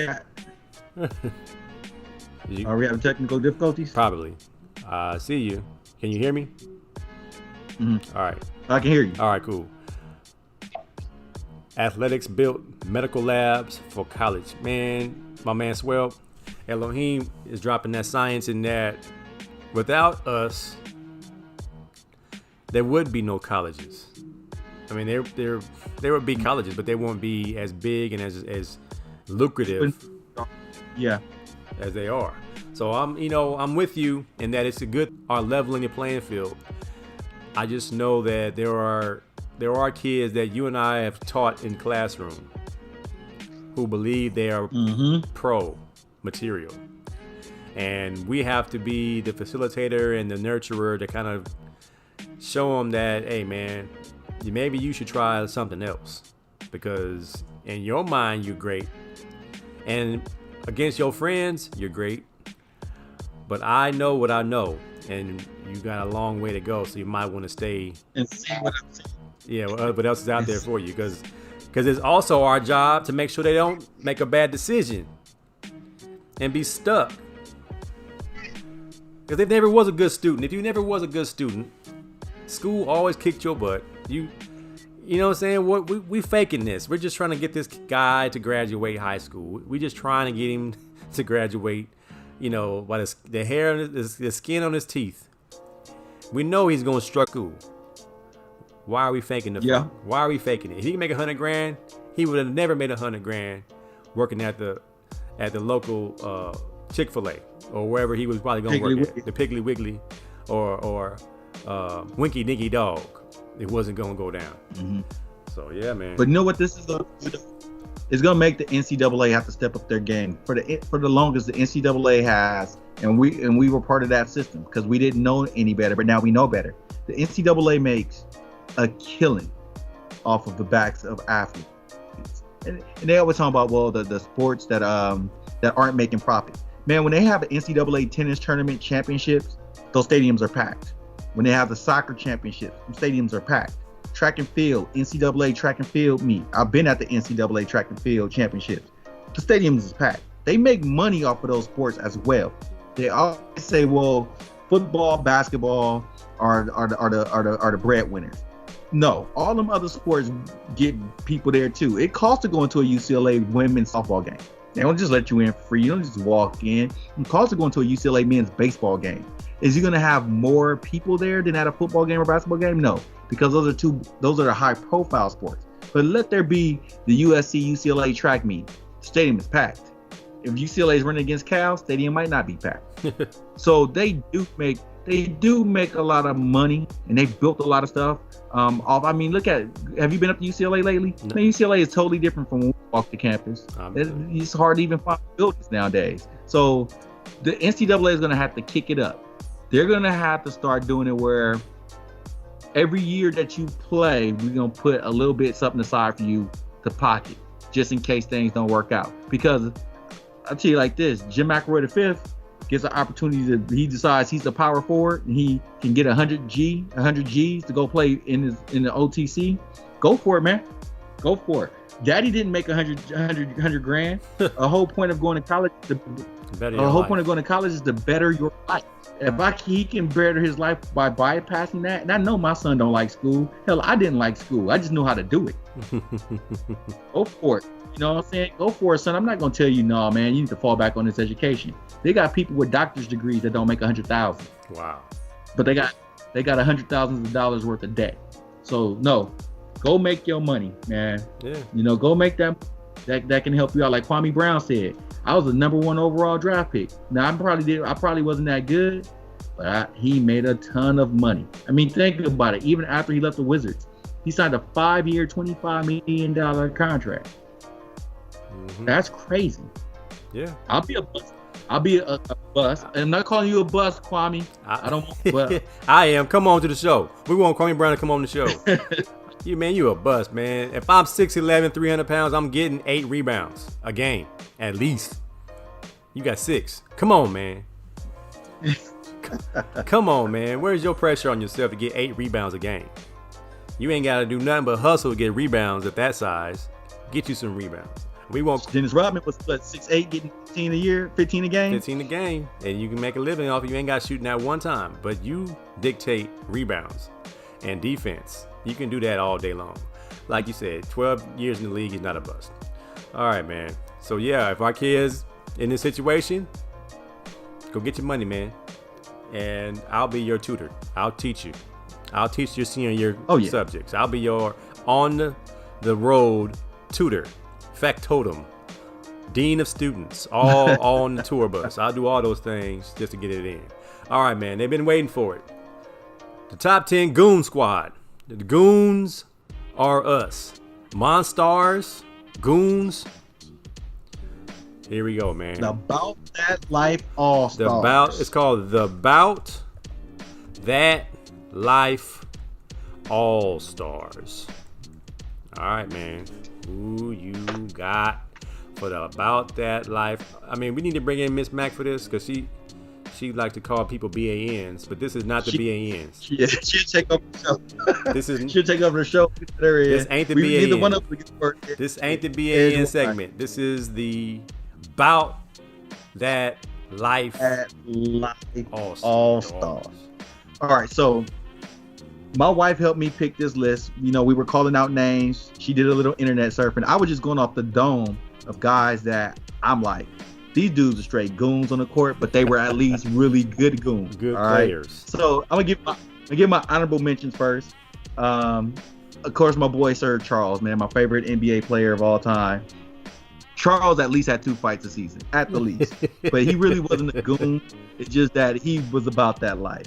having technical difficulties? Probably. See you. Can you hear me? Mm-hmm. All right. I can hear you. All right, cool. Athletics built medical labs for college. Man, my man Swell, Elohim is dropping that science in that without us, there would be no colleges. I mean, there would be colleges, but they won't be as big and as lucrative as they are. So I'm with you in that it's a good leveling the playing field. I just know that there are kids that you and I have taught in classroom who believe they are pro material. And we have to be the facilitator and the nurturer to kind of show them that, hey man, maybe you should try something else, because in your mind you're great, and against your friends you're great, but I know what I know, and you got a long way to go, so you might want to stay and see what I'm saying. Yeah, what else is out there for you, because it's also our job to make sure they don't make a bad decision and be stuck. Because if never was a good student, if you never was a good student, school always kicked your butt. You know what I'm saying? We faking this. We're just trying to get this guy to graduate high school. We just trying to get him to graduate, by the hair, the skin on his teeth. We know he's going to struggle. Why are we faking the fun? Why are we faking it? If he can make $100,000, he would have never made $100,000 working at the local Chick-fil-A or wherever he was probably going to work at. The Piggly Wiggly or Winky Dinky Dog. It wasn't going to go down. Mm-hmm. So, yeah, man. But you know what this is going to do? It's going to make the NCAA have to step up their game. For the longest, the NCAA has, and we were part of that system because we didn't know any better, but now we know better. The NCAA makes a killing off of the backs of athletes. And they always talk about, well, the sports that aren't making profit. Man, when they have an NCAA tennis tournament championships, those stadiums are packed. When they have the soccer championships, stadiums are packed. Track and field, NCAA track and field meet. I've been at the NCAA track and field championships. The stadiums is packed. They make money off of those sports as well. They always say, well, football, basketball are the breadwinners. No, all them other sports get people there too. It costs to go into a UCLA women's softball game. They don't just let you in for free. You don't just walk in. It costs to go into a UCLA men's baseball game. Is he going to have more people there than at a football game or basketball game? No, because those are the high profile sports. But let there be the USC UCLA track meet. Stadium is packed. If UCLA is running against Cal, stadium might not be packed. So they do make a lot of money, and they built a lot of stuff. Have you been up to UCLA lately? No. Man, UCLA is totally different from when we walk to campus. It's hard to even find buildings nowadays. So the NCAA is going to have to kick it up. They're going to have to start doing it where every year that you play, we're going to put a little bit something aside for you to pocket, just in case things don't work out. Because I'll tell you like this, Jim McElroy V gets an opportunity he decides he's the power forward and he can get 100 G's to go play in the OTC. Go for it, man. Go for it. Daddy didn't make 100 grand. A whole point of going to college, point of going to college is to better your life. If he can better his life by bypassing that, and I know my son don't like school. Hell, I didn't like school. I just know how to do it. Go for it. You know what I'm saying? Go for it, son. I'm not gonna tell you, no, man. You need to fall back on this education. They got people with doctor's degrees that don't make 100,000. Wow. But they got $100,000 worth of debt. So no, go make your money, man. Yeah. You know, go make that can help you out. Like Kwame Brown said, I was the #1 overall draft pick. Now I probably wasn't that good, but he made a ton of money. I mean, think about it. Even after he left the Wizards, he signed a 5-year, $25 million contract. Mm-hmm. That's crazy. Yeah. I'll be a bust. I'm not calling you a bust, Kwame. I don't. But I am. Come on to the show. We want Kwame Brown to come on the show. You a bust, man. If I'm 6'11", 300 pounds, I'm getting 8 rebounds a game, at least. You got 6. Come on, man. Come on, man. Where's your pressure on yourself to get 8 rebounds a game? You ain't got to do nothing but hustle to get rebounds at that size. Get you some rebounds. We want Dennis Rodman was 6'8", getting 15 a year, 15 a game. 15 a game, and you can make a living off it. You ain't got shooting that one time, but you dictate rebounds and defense. You can do that all day long. Like you said, 12 years in the league is not a bust. All right, man. So yeah, if our kids in this situation, go get your money, man. And I'll be your tutor. I'll teach you. I'll teach your senior year subjects. I'll be your on the road tutor, factotum, dean of students, all on the tour bus. I'll do all those things just to get it in. All right, man. They've been waiting for it. The top 10 Goon Squad. The Goons are us. Monstars, Goons. Here we go, man. The About That Life All-Stars. It's called The About That Life All-Stars. All right, man. Who you got for the About That Life? I mean, we need to bring in Miss Mac for this because she like to call people BANs, but this is not the BANs. Yeah, she'll take over the show. She'll take over the show. This ain't the BAN. This ain't the BAN segment. This is the About That Life All-Stars. All right, so my wife helped me pick this list. You know, we were calling out names. She did a little internet surfing. I was just going off the dome of guys that I'm like, these dudes are straight goons on the court, but they were at least really good goons. Good players. Right? So I'm gonna give my honorable mentions first. Of course, my boy Sir Charles, man, my favorite NBA player of all time. Charles at least had 2 fights a season, at the least. But he really wasn't a goon. It's just that he was about that life.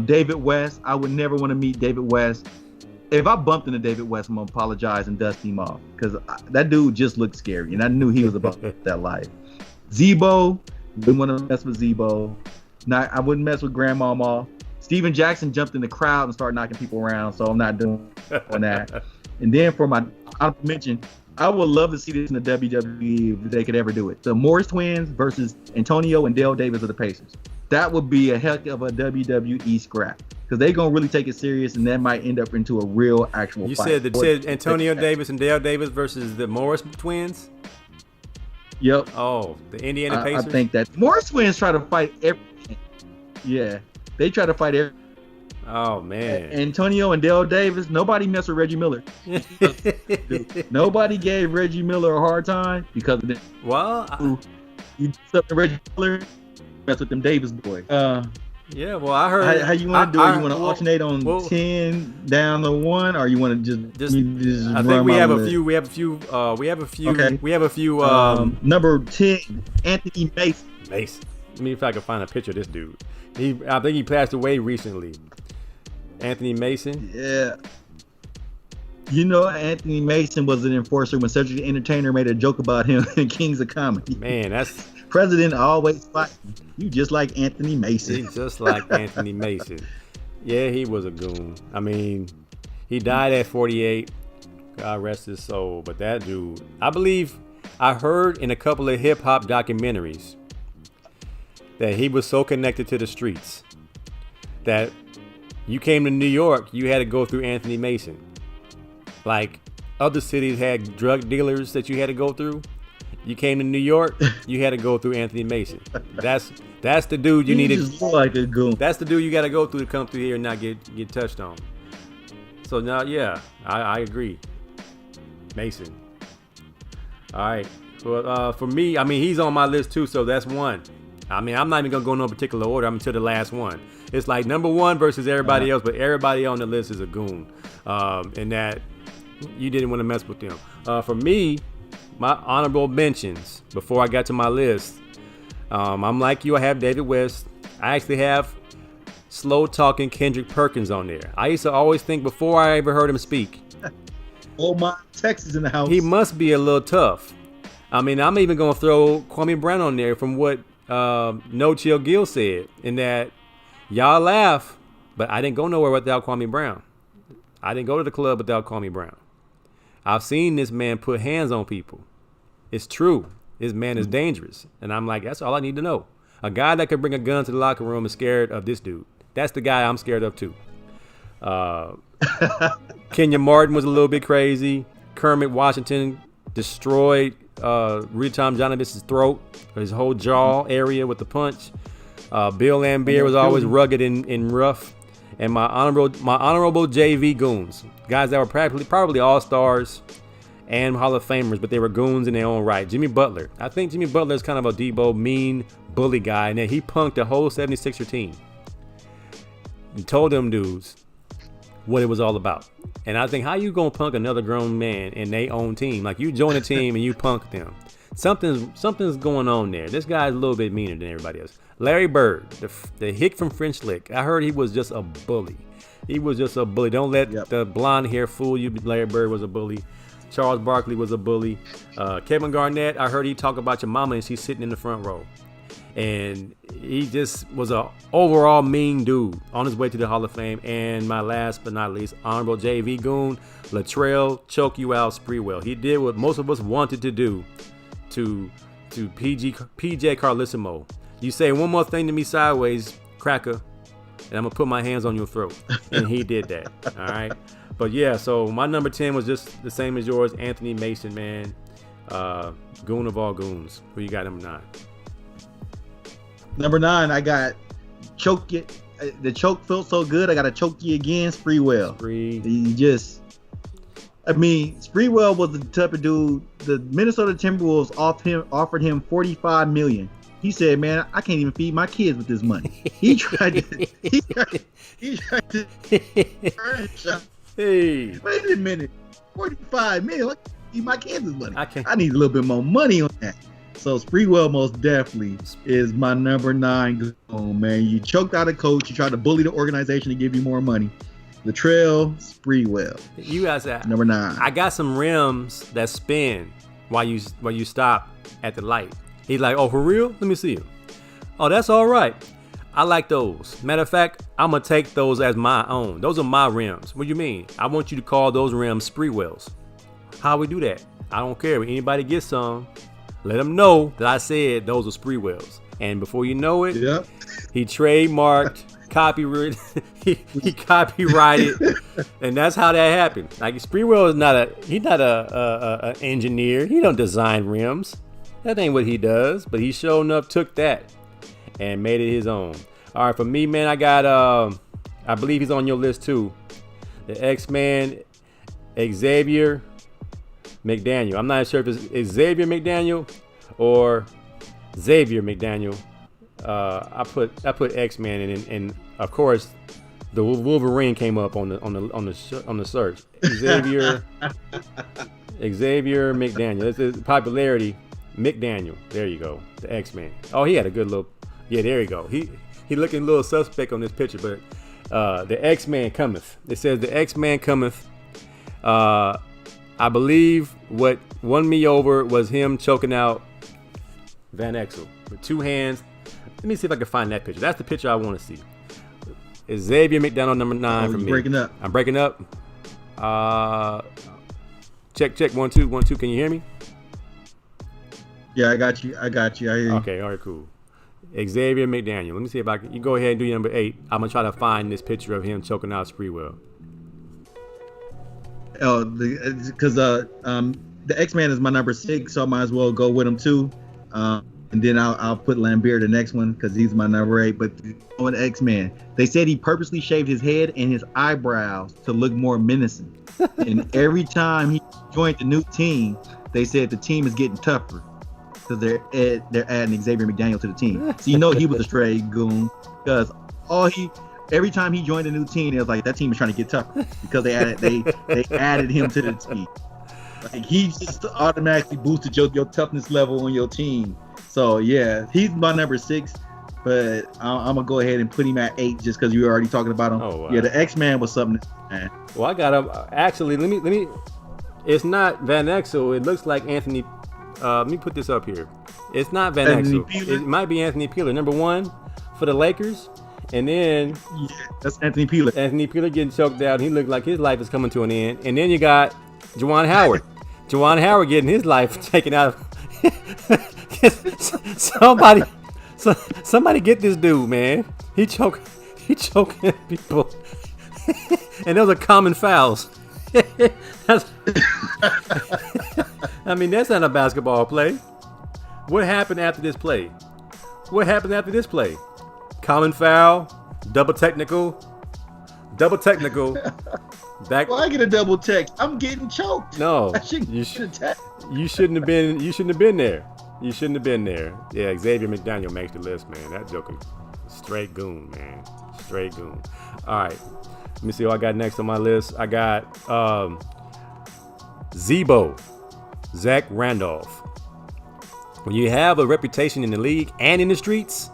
David West, I would never want to meet David West. If I bumped into David West, I'm gonna apologize and dust him off because that dude just looked scary, and I knew he was about that life. Zebo, didn't want to mess with Zebo. I wouldn't mess with Grandmama. Steven Jackson jumped in the crowd and started knocking people around, so I'm not doing that. And then for my honorable mention, I would love to see this in the WWE if they could ever do it. The Morris twins versus Antonio and Dale Davis of the Pacers. That would be a heck of a WWE scrap because they're going to really take it serious, and that might end up into a real actual fight. You said Antonio Davis and Dale Davis versus the Morris twins? Yep. Oh, the Indiana Pacers? I think that Morris twins try to fight everything. Yeah, they try to fight everything. Oh, man. Antonio and Dale Davis, nobody messed with Reggie Miller. Nobody gave Reggie Miller a hard time because of this. Well, you up to Reggie Miller, mess with them Davis boys. Yeah, well, I heard. How you want to do it? You want to alternate on 10 down to 1, or you want to just I think we have a few. We have a few. Okay. We have a few. Number 10, Anthony Mason. Let me if I can find a picture of this dude. I think he passed away recently. Anthony Mason. Yeah. You know, Anthony Mason was an enforcer when Cedric the Entertainer made a joke about him in Kings of Comedy. Man, that's president always fighting. You just like Anthony Mason. He's just like Anthony Mason. Yeah, he was a goon. I mean, he died at 48. God rest his soul. But that dude, I believe I heard in a couple of hip hop documentaries that he was so connected to the streets that you came to New York, you had to go through Anthony Mason. Like, other cities had drug dealers that you had to go through. You came to New York, you had to go through Anthony Mason. That's the dude you needed. Just look like a goon. That's the dude you got to go through to come through here and not get touched on. So now, yeah, I agree. Mason. All right. Well, for me, I mean, he's on my list too, so that's one. I mean, I'm not even gonna go in no particular order. I'm until the last one. It's like number one versus everybody else, but everybody on the list is a goon, and that you didn't want to mess with them. For me, my honorable mentions before I got to my list. I'm like you. I have David West. I actually have slow talking Kendrick Perkins on there. I used to always think before I ever heard him speak. Oh my, Texas in the house. He must be a little tough. I mean, I'm even gonna throw Kwame Brown on there from what No Chill Gill said, in that y'all laugh, but I didn't go nowhere without Kwame Brown. I didn't go to the club without Kwame Brown. I've seen this man put hands on people. It's true. This man is dangerous. And I'm like, that's all I need to know. A guy that could bring a gun to the locker room is scared of this dude. That's the guy I'm scared of too. Kenya Martin was a little bit crazy. Kermit Washington destroyed Reed Tom Janovich's throat, his whole jaw area with the punch. Bill Laimbeer was always rugged and rough. And my honorable JV goons, guys that were probably all-stars and Hall of Famers, but they were goons in their own right. Jimmy Butler. I think Jimmy Butler is kind of a Debo, mean bully guy, and then he punked the whole 76er team. He told them dudes what it was all about. And I think, how you gonna punk another grown man in their own team? Like, you join a team and you punk them. Something's going on there. This guy's a little bit meaner than everybody else. Larry Bird, the hick from French Lick. I heard he was just a bully. He was just a bully. Don't let the blonde hair fool you. Larry Bird was a bully. Charles Barkley was a bully. Kevin Garnett, I heard he talk about your mama and she's sitting in the front row. And he just was a overall mean dude on his way to the Hall of Fame. And my last but not least, honorable JV goon, Latrell choke you out Sprewell. He did what most of us wanted to do to PJ Carlissimo. You say one more thing to me sideways, cracker, and I'm gonna put my hands on your throat. And he did that. All right. But yeah, so my number 10 was just the same as yours, Anthony Mason, man. Goon of all goons. Who you got number 9? Number 9, I got choke you. The choke felt so good. I got to choke you again, Sprewell. Sprewell was the type of dude. The Minnesota Timberwolves offered him $45 million. He said, "Man, I can't even feed my kids with this money." He tried to. He tried to. Hey, wait a minute, $45 million. Let me feed my kids this money. I need a little bit more money on that. So Sprewell most definitely is my number 9 goon, man. You choked out a coach. You tried to bully the organization to give you more money. Latrell Sprewell. You guys, number 9. I got some rims that spin while you stop at the light. He's like, "Oh, for real? Let me see them." "Oh, that's all right. I like those. Matter of fact, I'm gonna take those as my own. Those are my rims." "What do you mean?" "I want you to call those rims Sprewells." "How we do that?" "I don't care. If anybody gets some, let them know that I said those are Sprewells." And before you know it, he trademarked, copyrighted, he copyrighted, and that's how that happened. Like, Sprewell is not a engineer. He don't design rims. That ain't what he does. But he sure enough took that and made it his own. All right, for me, man, I got I believe he's on your list too, the X-Man, Xavier McDaniel. I'm not sure if it's Xavier McDaniel or Xavier McDaniel. I put X-Man in, and of course the Wolverine came up on the search. Xavier McDaniel. This is popularity. McDaniel. There you go. The X-Man. Oh, he had a good little. Yeah, there you go. He looking a little suspect on this picture, but the X-Man cometh. It says the X-Man cometh. I believe what won me over was him choking out Van Exel with 2 hands. Let me see if I can find that picture. That's the picture I want to see. Is Xavier McDaniel number 9 for me? Breaking up. I'm breaking up. Check 1 2 1 2. Can you hear me? Yeah, I got you. I hear you. Okay, all right, cool. Xavier McDaniel. Let me see if I can. You go ahead and do your number 8. I'm gonna try to find this picture of him choking out Sprewell. Because the X-Man is my number 6, so I might as well go with him too. And then I'll put Lambert the next one because he's my number 8. But on the X-Man, they said he purposely shaved his head and his eyebrows to look more menacing. And every time he joined the new team, they said the team is getting tougher because they're adding Xavier McDaniel to the team. So you know he was a straight goon because every time he joined a new team, it was like that team is trying to get tougher because they added him to the team. Like he just automatically boosted your toughness level on your team. So yeah, he's my number 6, but I'm gonna go ahead and put him at 8 just because you were already talking about him. Oh, wow. Yeah, the X-Man was something. Man. Well, I got him. Actually, let me. It's not Van Exel. It looks like Anthony. Let me put this up here. It's not Van Exel. It might be Anthony Peeler, number 1 for the Lakers. And then that's Anthony Peeler. Anthony Peeler getting choked out. He looked like his life is coming to an end. And then you got Juwan Howard. Juwan Howard getting his life taken out. Somebody get this dude, man. He choking people. And those are common fouls. I mean, that's not a basketball play. What happened after this play? Common foul, double technical. Back. Well, I get a double tech. I'm getting choked. No, you shouldn't have been. You shouldn't have been there. Yeah, Xavier McDaniel makes the list, man. That joker, straight goon, man. Straight goon. All right, let me see what I got next on my list. I got Zebo, Zach Randolph. When you have a reputation in the league and in the streets,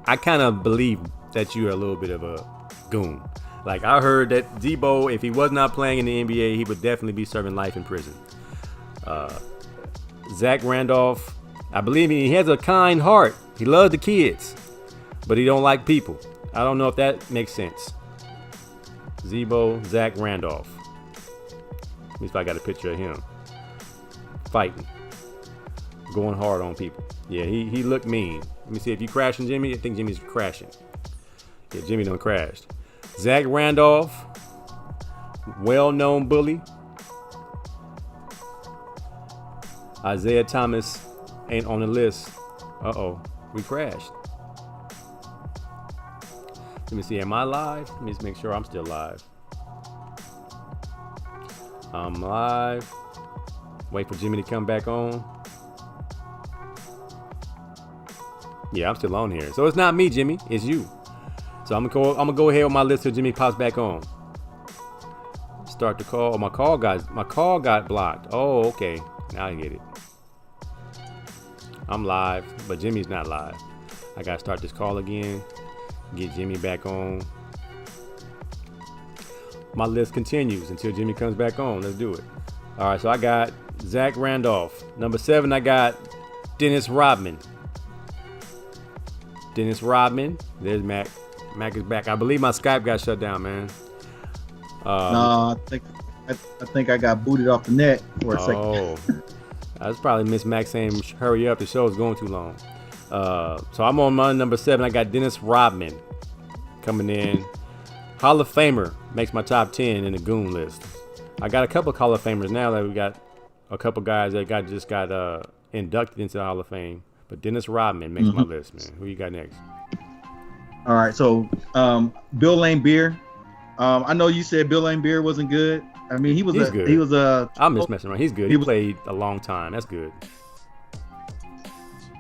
I kind of believe that you are a little bit of a goon. Like, I heard that Zebo, if he was not playing in the NBA, he would definitely be serving life in prison. Zach Randolph, I believe he has a kind heart. He loves the kids, but he don't like people. I don't know if that makes sense. Zebo, Zach Randolph. At least I got a picture of him fighting, going hard on people. Yeah, he looked mean. Let me see if you crashing, Jimmy. I think Jimmy's crashing. Yeah, Jimmy done crashed. Zach Randolph, well-known bully. Isaiah Thomas ain't on the list. Uh-oh, we crashed. Let me see, am I live? Let me just make sure I'm still live. I'm live. Wait for Jimmy to come back on. Yeah, I'm still on here. So it's not me, Jimmy. It's you. So I'm gonna go ahead with my list till Jimmy pops back on. Start the call. Oh, my call got blocked. Oh, okay. Now I get it. I'm live, but Jimmy's not live. I gotta start this call again. Get Jimmy back on. My list continues until Jimmy comes back on. Let's do it. All right, so I got Zach Randolph. Number 7, I got Dennis Rodman. There's Mac. Mac is back. I believe my Skype got shut down, man. No, I think I got booted off the net for a second. Oh, that's probably Miss Mac saying, "Hurry up, the show is going too long." So I'm on my number 7. I got Dennis Rodman coming in. Hall of Famer makes my top 10 in the Goon list. I got a couple of Hall of Famers now that we got a couple guys that just got inducted into the Hall of Fame. But Dennis Rodman makes my list, man. Who you got next? All right, so Bill Laimbeer. I know you said Bill Laimbeer wasn't good. I mean, he's good. He was a. I'm just messing around. He's good. He played a long time. That's good.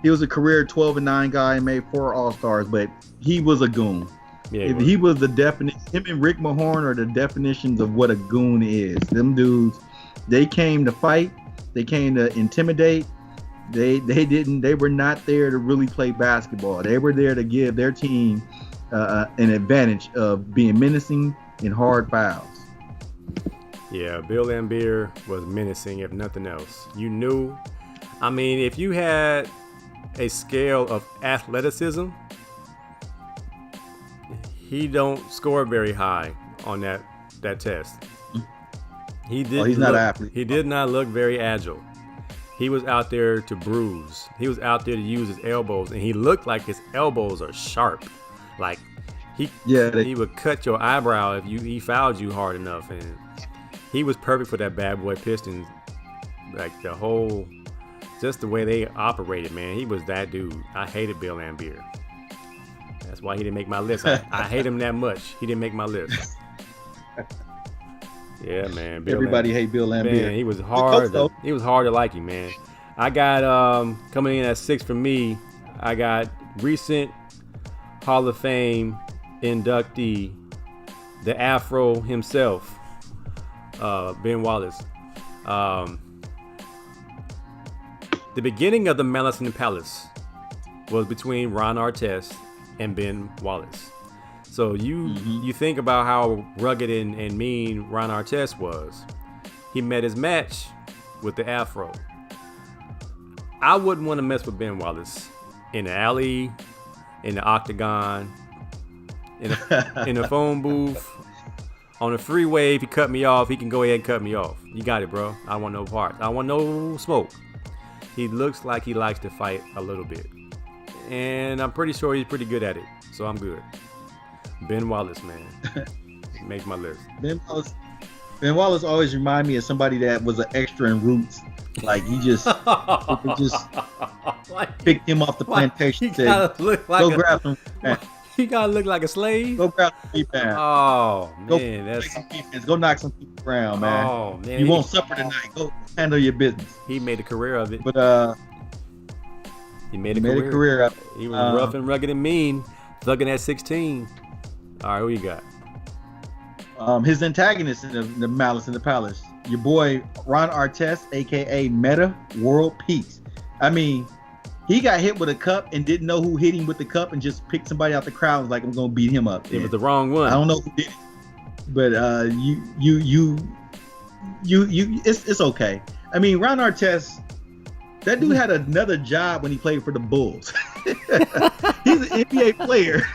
He was a career 12-9 guy and made 4 All-Stars, but he was a goon. Yeah, he was the definition. Him and Rick Mahorn are the definitions of what a goon is. Them dudes, they came to fight. They came to intimidate. They were not there to really play basketball. They were there to give their team an advantage of being menacing and hard fouls. Yeah, Bill Laimbeer was menacing, if nothing else. You knew. I mean, if you had a scale of athleticism, he don't score very high on that test. He's not an athlete. He did not look very agile. He was out there to bruise. He was out there to use his elbows, and he looked like his elbows are sharp. Like he would cut your eyebrow if he fouled you hard enough. And He was perfect for that bad boy Pistons. Like just the way they operated, man. He was that dude. I hated Bill Laimbeer. That's why he didn't make my list. I hate him that much. He didn't make my list. Yeah, man. Everybody hate Bill Laimbeer. Man, he was hard. He was hard to like him, man. I got coming in at 6 for me. I got recent Hall of Fame inductee, the Afro himself, Ben Wallace. The beginning of the Malice in the Palace was between Ron Artest and Ben Wallace. So you think about how rugged and mean Ron Artest was. He met his match with the Afro. I wouldn't want to mess with Ben Wallace in the alley, in the octagon, in a phone booth, on the freeway. If he cut me off, he can go ahead and cut me off. You got it, bro. I want no parts. I want no smoke. He looks like he likes to fight a little bit. And I'm pretty sure he's pretty good at it. So I'm good. Ben Wallace, man. Makes my list. Ben Wallace always remind me of somebody that was an extra in Roots. Like he just picked him off the plantation. Said, go grab some. He gotta look like a slave. Go grab some rebounds. Oh man, go knock some people around, man. Oh man, you won't suffer tonight. Go handle your business. He made a career of it. But he made a career of it. He was rough and rugged and mean, thugging at 16. All right, who you got? His antagonist in the Malice in the Palace, your boy Ron Artest, aka Meta World Peace. I mean, he got hit with a cup and didn't know who hit him with the cup and just picked somebody out the crowd and was like, I'm gonna beat him up. It was the wrong one. I don't know who did it, but it's okay. I mean, Ron Artest, that dude had another job when he played for the Bulls. He's an NBA player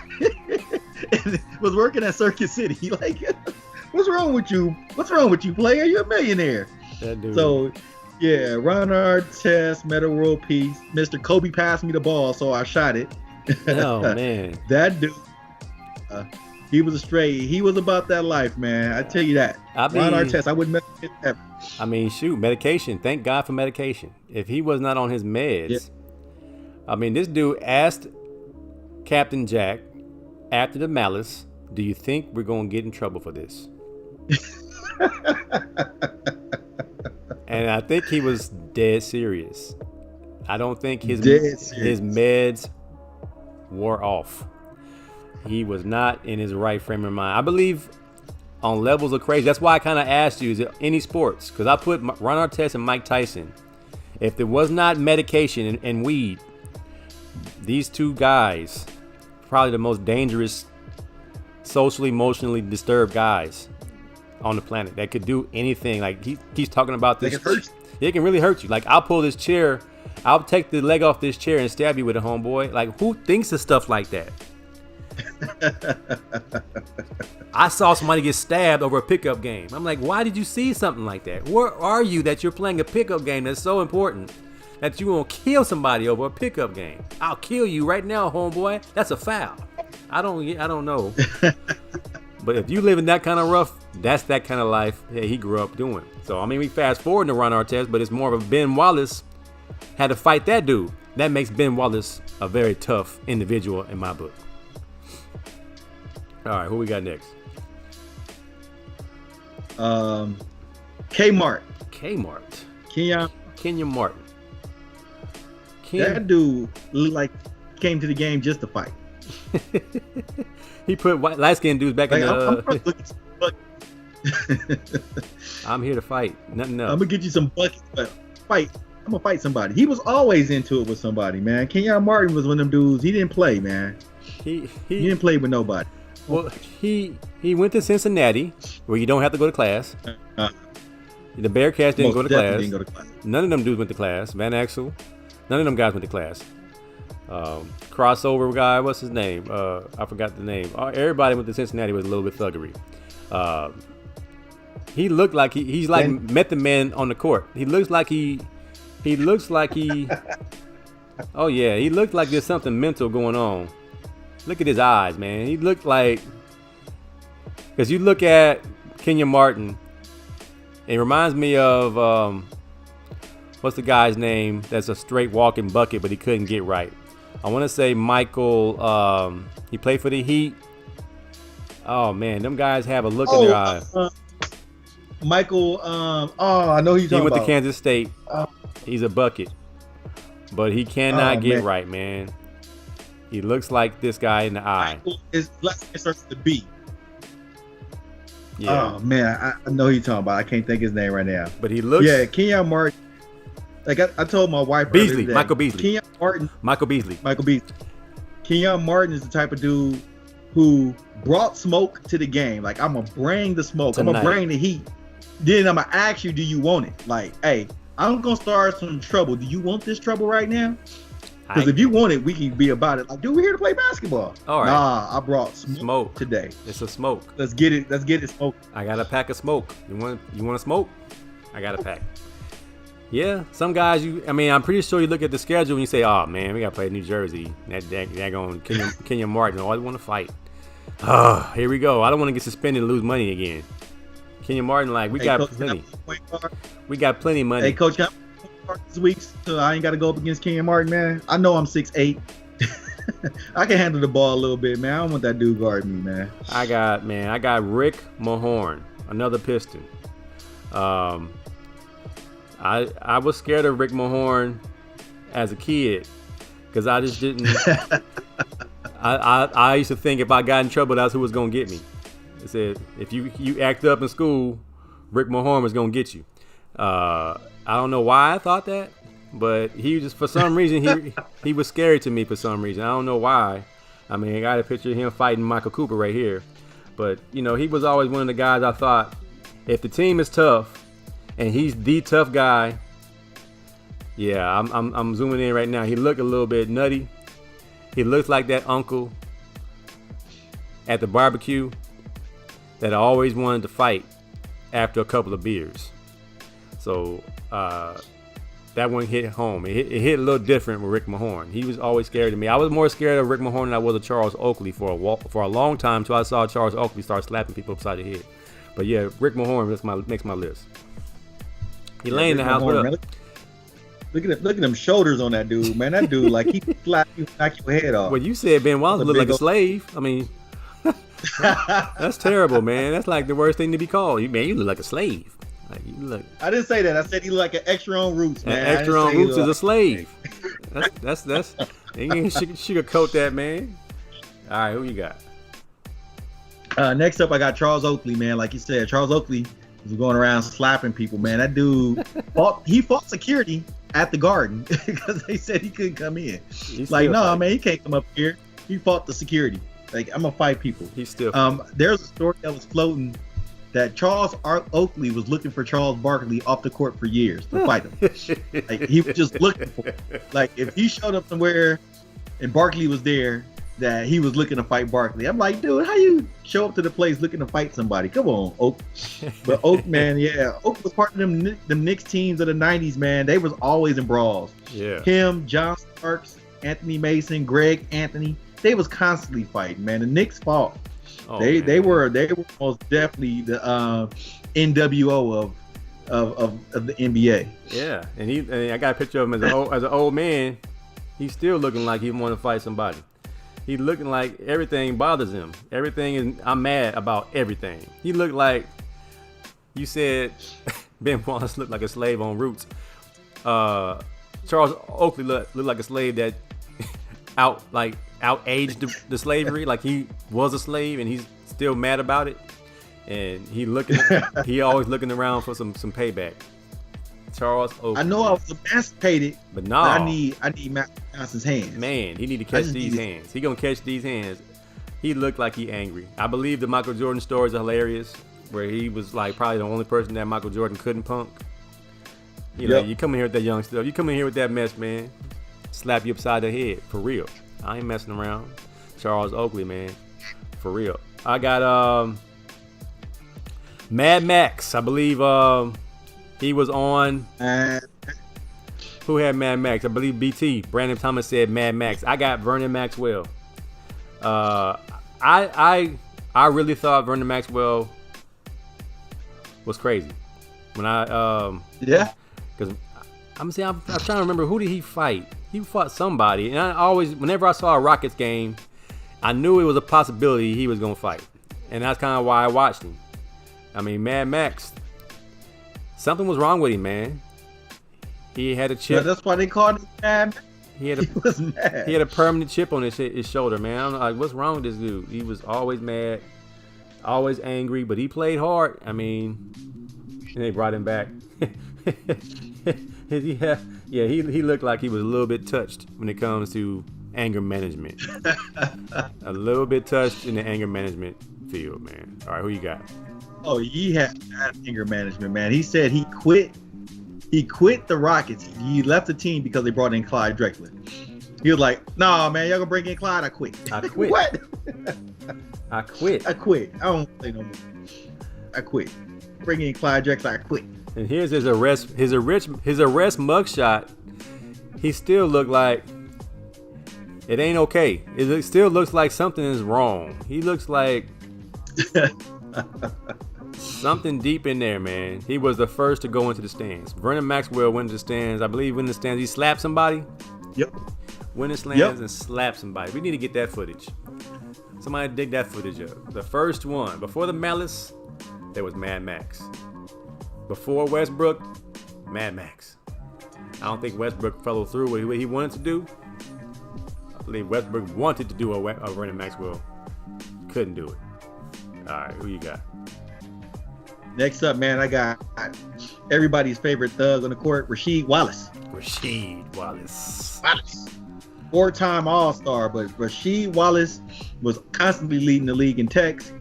and was working at Circuit City. Like, what's wrong with you? What's wrong with you, player? You're a millionaire. That dude. So, yeah, Ron Artest, Meta World Peace. Mr. Kobe passed me the ball, so I shot it. Oh, man. That dude, he was a stray. He was about that life, man. I tell you that. Ron Artest, I wouldn't mess with him ever. I mean, shoot, medication. Thank God for medication. If he was not on his meds, I mean, this dude asked Captain Jack after the Malice, do you think we're going to get in trouble for this? And I think he was dead serious. I don't think his meds wore off. He was not in his right frame of mind. I believe on levels of crazy. That's why I kind of asked you, is it any sports? Because I put Ron Artest and Mike Tyson. If there was not medication and weed, these two guys, probably the most dangerous, socially, emotionally disturbed guys on the planet that could do anything. Like he's talking about this. It can really hurt you. Like, I'll pull this chair, I'll take the leg off this chair and stab you with a homeboy. Like, who thinks of stuff like that? I saw somebody get stabbed over a pickup game. I'm like, why did you see something like that? Where are you that you're playing a pickup game that's so important that you gonna kill somebody over a pickup game? I'll kill you right now, homeboy. That's a foul. I don't know. But if you live in that kind of rough, that's that kind of life that he grew up doing. So, I mean, we fast forward to Ron Artest, but it's more of a Ben Wallace had to fight that dude. That makes Ben Wallace a very tough individual in my book. All right, who we got next? Kmart. Kenyon Martin. That dude looked like came to the game just to fight. He put light-skinned dudes back in the... I'm here to fight. Nothing else. I'm going to get you some buckets, but fight. I'm going to fight somebody. He was always into it with somebody, man. Kenyon Martin was one of them dudes. He didn't play, man. He didn't play with nobody. Well, he went to Cincinnati, where you don't have to go to class. The Bearcats didn't go to class. None of them dudes went to class. Van Axel, none of them guys went to class. Crossover guy, what's his name? I forgot the name. Everybody went to Cincinnati with a little bit thuggery. He looked like he's like Method Man on the court. He looks like he. Oh yeah, he looked like there's something mental going on. Look at his eyes, man. He looked like, because you look at Kenyon Martin, It reminds me of what's the guy's name? That's a straight walking bucket, but he couldn't get right. I want to say Michael. He played for the Heat. Oh man, them guys have a look in their eye. Michael. I know who you're talking about. He went to Kansas State. He's a bucket, but he cannot get right, man. He looks like this guy in the eye. Michael is last name starts with the B. Yeah. Oh man, I know who you're talking about. I can't think his name right now. But he looks. Yeah, Kenyon Martin. Like I told my wife. Beasley, Michael Beasley. Kenyon Martin. Michael Beasley. Kenyon Martin is the type of dude who brought smoke to the game. Like, I'm going to bring the smoke. Tonight. I'm going to bring the heat. Then I'm going to ask you, do you want it? Like, hey, I'm going to start some trouble. Do you want this trouble right now? Because if you want it, we can be about it. Like, dude, we're here to play basketball. All right. Nah, I brought smoke today. It's a smoke. Let's get it smoke. I got a pack of smoke. You want to smoke? I got a pack. Yeah, some guys, I'm pretty sure you look at the schedule and you say, oh, man, we got to play New Jersey. That going Kenyon Martin. Oh, I want to fight. Oh, here we go. I don't want to get suspended and lose money again. Kenyon Martin, we got Coach, plenty. We got plenty of money. Hey, Coach, can I this week so I ain't got to go up against Kenyon Martin, man? I know I'm 6'8". I can handle the ball a little bit, man. I don't want that dude guarding me, man. I got Rick Mahorn, another Piston. I was scared of Rick Mahorn as a kid because I just didn't. I used to think if I got in trouble, that's who was gonna get me. I said if you act up in school, Rick Mahorn was gonna get you. I don't know why I thought that, but he just for some reason he was scary to me for some reason. I don't know why. I got a picture of him fighting Michael Cooper right here, but he was always one of the guys I thought if the team is tough. And he's the tough guy. Yeah, I'm zooming in right now. He looked a little bit nutty. He looks like that uncle at the barbecue that I always wanted to fight after a couple of beers. So that one hit home. It hit a little different with Rick Mahorn. He was always scary to me. I was more scared of Rick Mahorn than I was of Charles Oakley for a long time until I saw Charles Oakley start slapping people upside the head. But yeah, Rick Mahorn makes my list. He laying in the house. What up? Look at them shoulders on that dude, man. That dude, like he slap you, knock your head off. Well, you said Ben Wallace looked like a slave. That's terrible, man. That's like the worst thing to be called. You look like a slave. Like you look. I didn't say that. I said he looked like an extra on Roots, man. An extra on Roots is a slave. That's. You can sugarcoat that, man. All right, who you got? Next up, I got Charles Oakley, man. Like you said, Charles Oakley was going around slapping people, man. That dude fought security at the Garden because they said he couldn't come in. Like, no, man, he can't come up here. He fought the security. Like, I'm gonna fight people. He's still. There's a story that was floating that Charles Oakley was looking for Charles Barkley off the court for years to fight him. Like, he was just looking for him. Like, if he showed up somewhere and Barkley was there, that he was looking to fight Barkley. I'm like, dude, how you show up to the place looking to fight somebody? Come on, Oak. But Oak, man, yeah. Oak was part of them Knicks teams of the 90s, man. They was always in brawls. Yeah. Him, John Starks, Anthony Mason, Greg Anthony. They was constantly fighting, man. The Knicks fought. Oh, they were most definitely the NWO of the NBA. Yeah, and I got a picture of him as an old man. He's still looking like he want to fight somebody. He looking like everything bothers him. I'm mad about everything. He looked like, you said, Ben Wallace looked like a slave on Roots. Charles Oakley looked like a slave that out-aged the slavery. Like he was a slave and he's still mad about it. And he always looking around for some payback. Charles Oakley. I know I was emancipated, but no, I need Matt Johnson's hands. Man, he need to catch these hands. He gonna catch these hands. He looked like he angry. I believe the Michael Jordan stories are hilarious, where he was like probably the only person that Michael Jordan couldn't punk. You come in here with that young stuff. You come in here with that mess, man. Slap you upside the head for real. I ain't messing around. Charles Oakley, man, for real. I got Mad Max. I believe he was on. Who had Mad Max? I believe BT. Brandon Thomas said Mad Max. I got Vernon Maxwell. I really thought Vernon Maxwell was crazy. When I Yeah. because I'm trying to remember, who did he fight? He fought somebody, and I always, whenever I saw a Rockets game, I knew it was a possibility he was gonna fight, and that's kind of why I watched him. I mean, Mad Max, something was wrong with him, man. He had a chip. Yeah, that's why they called him Mad. He was mad. He had a permanent chip on his shoulder, man. I'm like, what's wrong with this dude? He was always mad, always angry, but he played hard. I mean, and they brought him back. He looked like he was a little bit touched when it comes to anger management. A little bit touched in the anger management field, man. All right, who you got? Oh, he had anger management, man. He said he quit. He quit the Rockets. He left the team because they brought in Clyde Drexler. He was like, "Nah, man, y'all gonna bring in Clyde? I quit. I quit. What? I quit. I quit. I don't play no more. I quit. Bring in Clyde Drexler. I quit." And here's his arrest mugshot. He still looked like it ain't okay. It still looks like something is wrong. He looks like something deep in there, man. He was the first to go into the stands. Vernon Maxwell went into the stands. I believe in the stands he slapped somebody. Yep. Went in the stands and slapped somebody. We need to get that footage. Somebody dig that footage up. The first one. Before the Malice, there was Mad Max. Before Westbrook, Mad Max. I don't think Westbrook followed through with what he wanted to do. I believe Westbrook wanted to do a Vernon Maxwell. Couldn't do it. All right, who you got? Next up, man, I got everybody's favorite thug on the court, Rasheed Wallace. Rasheed Wallace. 4-time All-Star, but Rasheed Wallace was constantly leading the league in texts.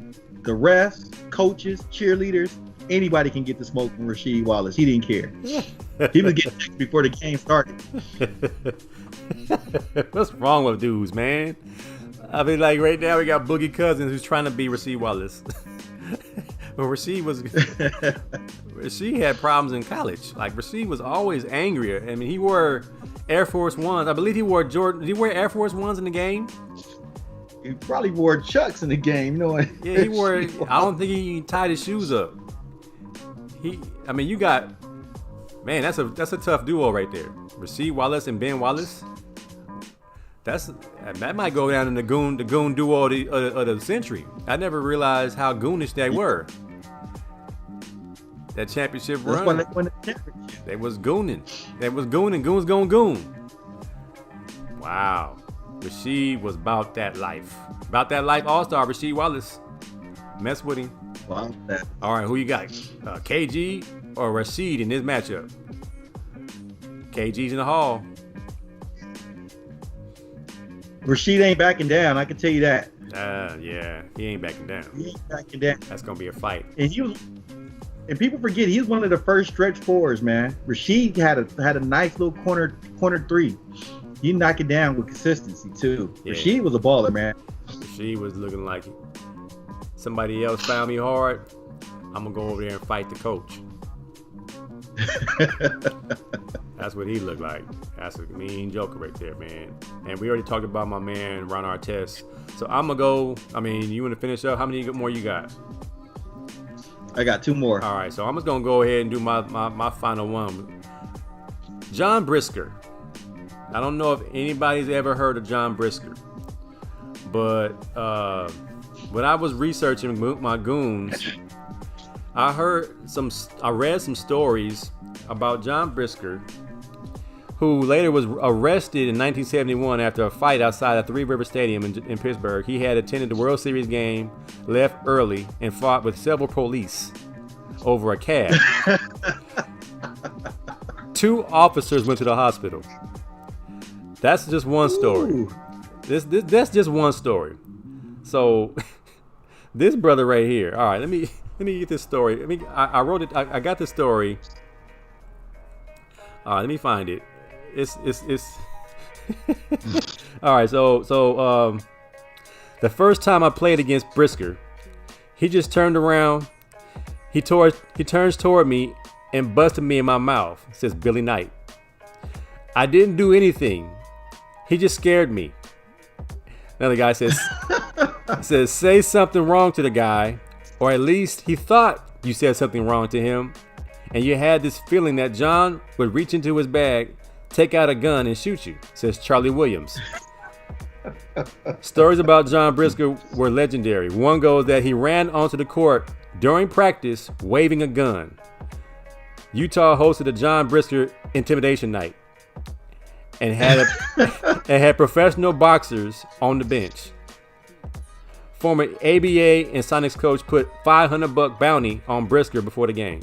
The refs, coaches, cheerleaders, anybody can get the smoke from Rasheed Wallace. He didn't care. He was getting texts before the game started. What's wrong with dudes, man? I mean, like right now we got Boogie Cousins who's trying to be Rasheed Wallace. But Rasheed had problems in college. Like Rasheed was always angrier. I mean, he wore Air Force Ones. I believe he wore Jordan. Did he wear Air Force Ones in the game? He probably wore Chucks in the game. You know what? Yeah, he wore. I don't think he tied his shoes up. I mean, you got, man. That's a tough duo right there. Rasheed Wallace and Ben Wallace. That might go down in the goon duo of the century. I never realized how goonish they were. That championship run. That's why they won the championship. They was gooning. Goons gonna goon. Wow. Rasheed was about that life. About that life all-star, Rasheed Wallace. Mess with him. Wow. All right, who you got? KG or Rasheed in this matchup? KG's in the hall. Rasheed ain't backing down. I can tell you that. Yeah, he ain't backing down. He ain't backing down. That's gonna be a fight. And people forget he was one of the first stretch fours, man. Rasheed had a nice little corner three. He knocked it down with consistency too. Yeah. Rasheed was a baller, man. Rasheed was looking like somebody else found me hard. I'm gonna go over there and fight the coach. That's what he looked like. That's a mean joker right there, man. And we already talked about my man Ron Artest. So I'm gonna go. I mean, you want to finish up? How many more you got? I got 2 more. All right, so I'm just gonna go ahead and do my final one. John Brisker. I don't know if anybody's ever heard of John Brisker, but when I was researching my goons, I read some stories about John Brisker, who later was arrested in 1971 after a fight outside of Three River Stadium in Pittsburgh. He had attended the World Series game, left early, and fought with several police over a cab. 2 officers went to the hospital. That's just one story. That's just one story. So this brother right here. All right, let me get this story. I wrote it. I got the story. Let me find it. It's all right. So the first time I played against Brisker, he just turned around. He turns toward me and busted me in my mouth. Says Billy Knight. I didn't do anything. He just scared me. Another guy says say something wrong to the guy, or at least he thought you said something wrong to him, and you had this feeling that John would reach into his bag, take out a gun, and shoot you, says Charlie Williams. Stories about John Brisker were legendary. One goes that he ran onto the court during practice waving a gun. Utah hosted a John Brisker intimidation night and had professional boxers on the bench. Former ABA and Sonics coach put $500 bounty on Brisker before the game,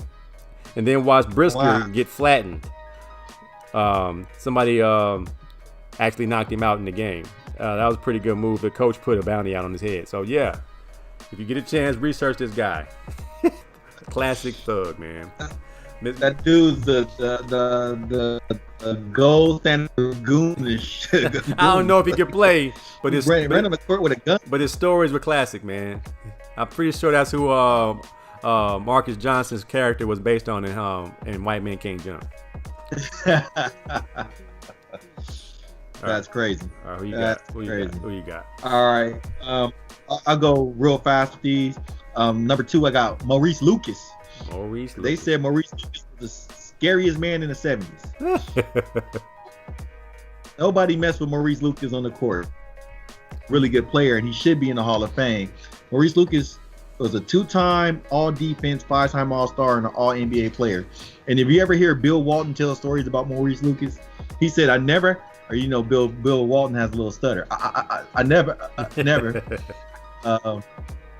and then watched Brisker get flattened. Somebody actually knocked him out in the game. That was a pretty good move. The coach put a bounty out on his head. So yeah, if you get a chance, research this guy. Classic thug, man. That dude's the gold standard goon and shit. I don't know if he could play, but his ran on the court with a gun. But his stories were classic, man. I'm pretty sure that's who Marcus Johnson's character was based on in White Men Can't Jump. That's crazy. All right, who you got? All right. I'll go real fast with these. Number 2, I got Maurice Lucas. They said Maurice Lucas was the scariest man in the 70s. Nobody messed with Maurice Lucas on the court. Really good player, and he should be in the Hall of Fame. Maurice Lucas was a 2-time All-Defense, 5-time All-Star, and an All-NBA player. And if you ever hear Bill Walton tell stories about Maurice Lucas, he said, Bill Walton has a little stutter. I never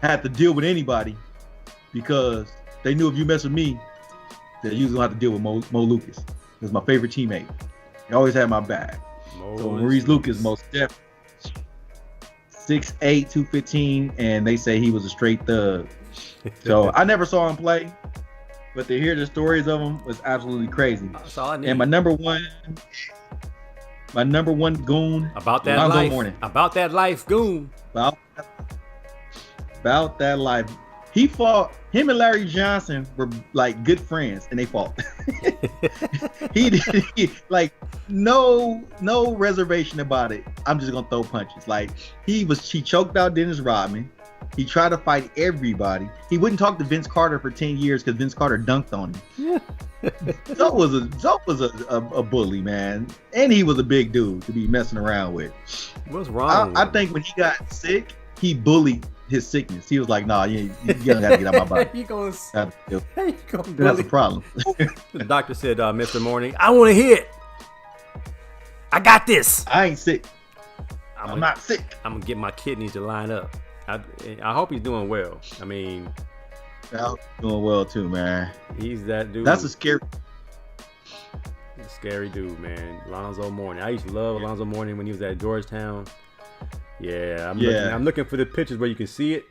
had to deal with anybody because they knew if you mess with me, that you was gonna have to deal with Mo Lucas. He was my favorite teammate. He always had my back. So Maurice Lucas, most definitely 6'8", 215, and they say he was a straight thug. So I never saw him play, but to hear the stories of him was absolutely crazy. That's all I need. And my number one goon about that life. Morning. About that life, goon. About that life. Him and Larry Johnson were like good friends, and they fought. he like no reservation about it. I'm just gonna throw punches. Like he choked out Dennis Rodman. He tried to fight everybody. He wouldn't talk to Vince Carter for 10 years because Vince Carter dunked on him. Zoe was a bully, man, and he was a big dude to be messing around with. What's wrong? I think when he got sick, he bullied his sickness. He was like, "Nah, you gotta get out of my body." That's a problem. The doctor said, "Mr. Morning, I want to hit. I got this. I ain't sick. I'm not sick. I'm gonna get my kidneys to line up." I hope he's doing well. I mean, I'm doing well too, man. He's that dude. That's a scary dude, man. Alonzo Mourning. I used to love Alonzo Mourning when he was at Georgetown. Yeah, I'm looking for the pictures where you can see it.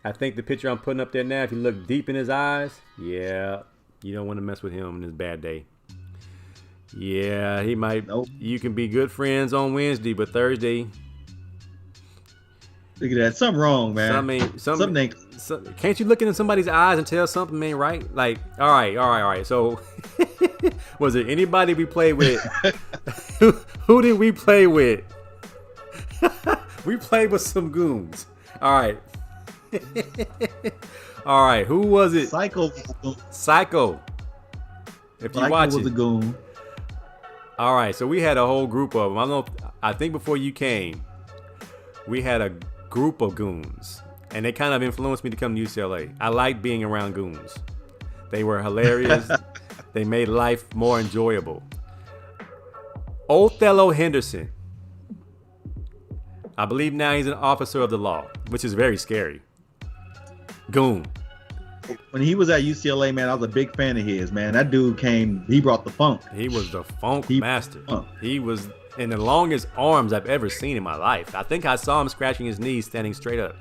I think the picture I'm putting up there now, if you look deep in his eyes, yeah, you don't want to mess with him on his bad day. Yeah, he might. Nope. You can be good friends on Wednesday, but Thursday. Look at that. Something wrong, man. Something. Can't you look into somebody's eyes and tell something ain't right? Like, all right. So, was it anybody we played with? Who did we play with? We played with some goons. All right. All right. Who was it? Psycho. If you watch it. Was a goon. All right. So we had a whole group of them. I think before you came, we had a group of goons, and they kind of influenced me to come to UCLA. I like being around goons. They were hilarious. They made life more enjoyable. Othello Henderson. I believe now he's an officer of the law, which is very scary. Goon. When he was at UCLA, man, I was a big fan of his, man. That dude he brought the funk. He was the funk master. He was in the longest arms I've ever seen in my life. I think I saw him scratching his knees standing straight up.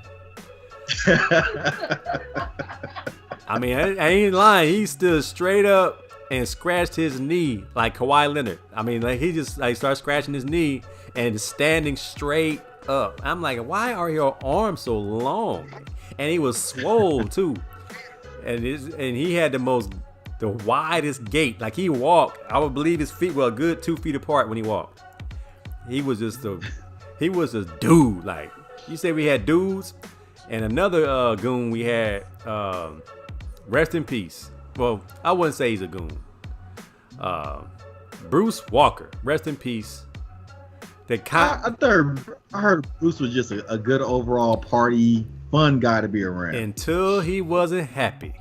I mean, I ain't lying. He stood straight up and scratched his knee like Kawhi Leonard. I mean, like he just started scratching his knee and standing straight up. I'm like, why are your arms so long? And he was swole too. And he had the widest gait. Like he walked, I would believe his feet were a good 2 feet apart when he walked. He was just a dude. Like you say, we had dudes, and another goon we had. Rest in peace, Well, I wouldn't say he's a goon. Bruce Walker, rest in peace. I heard Bruce was just a good overall party, fun guy to be around. Until he wasn't happy.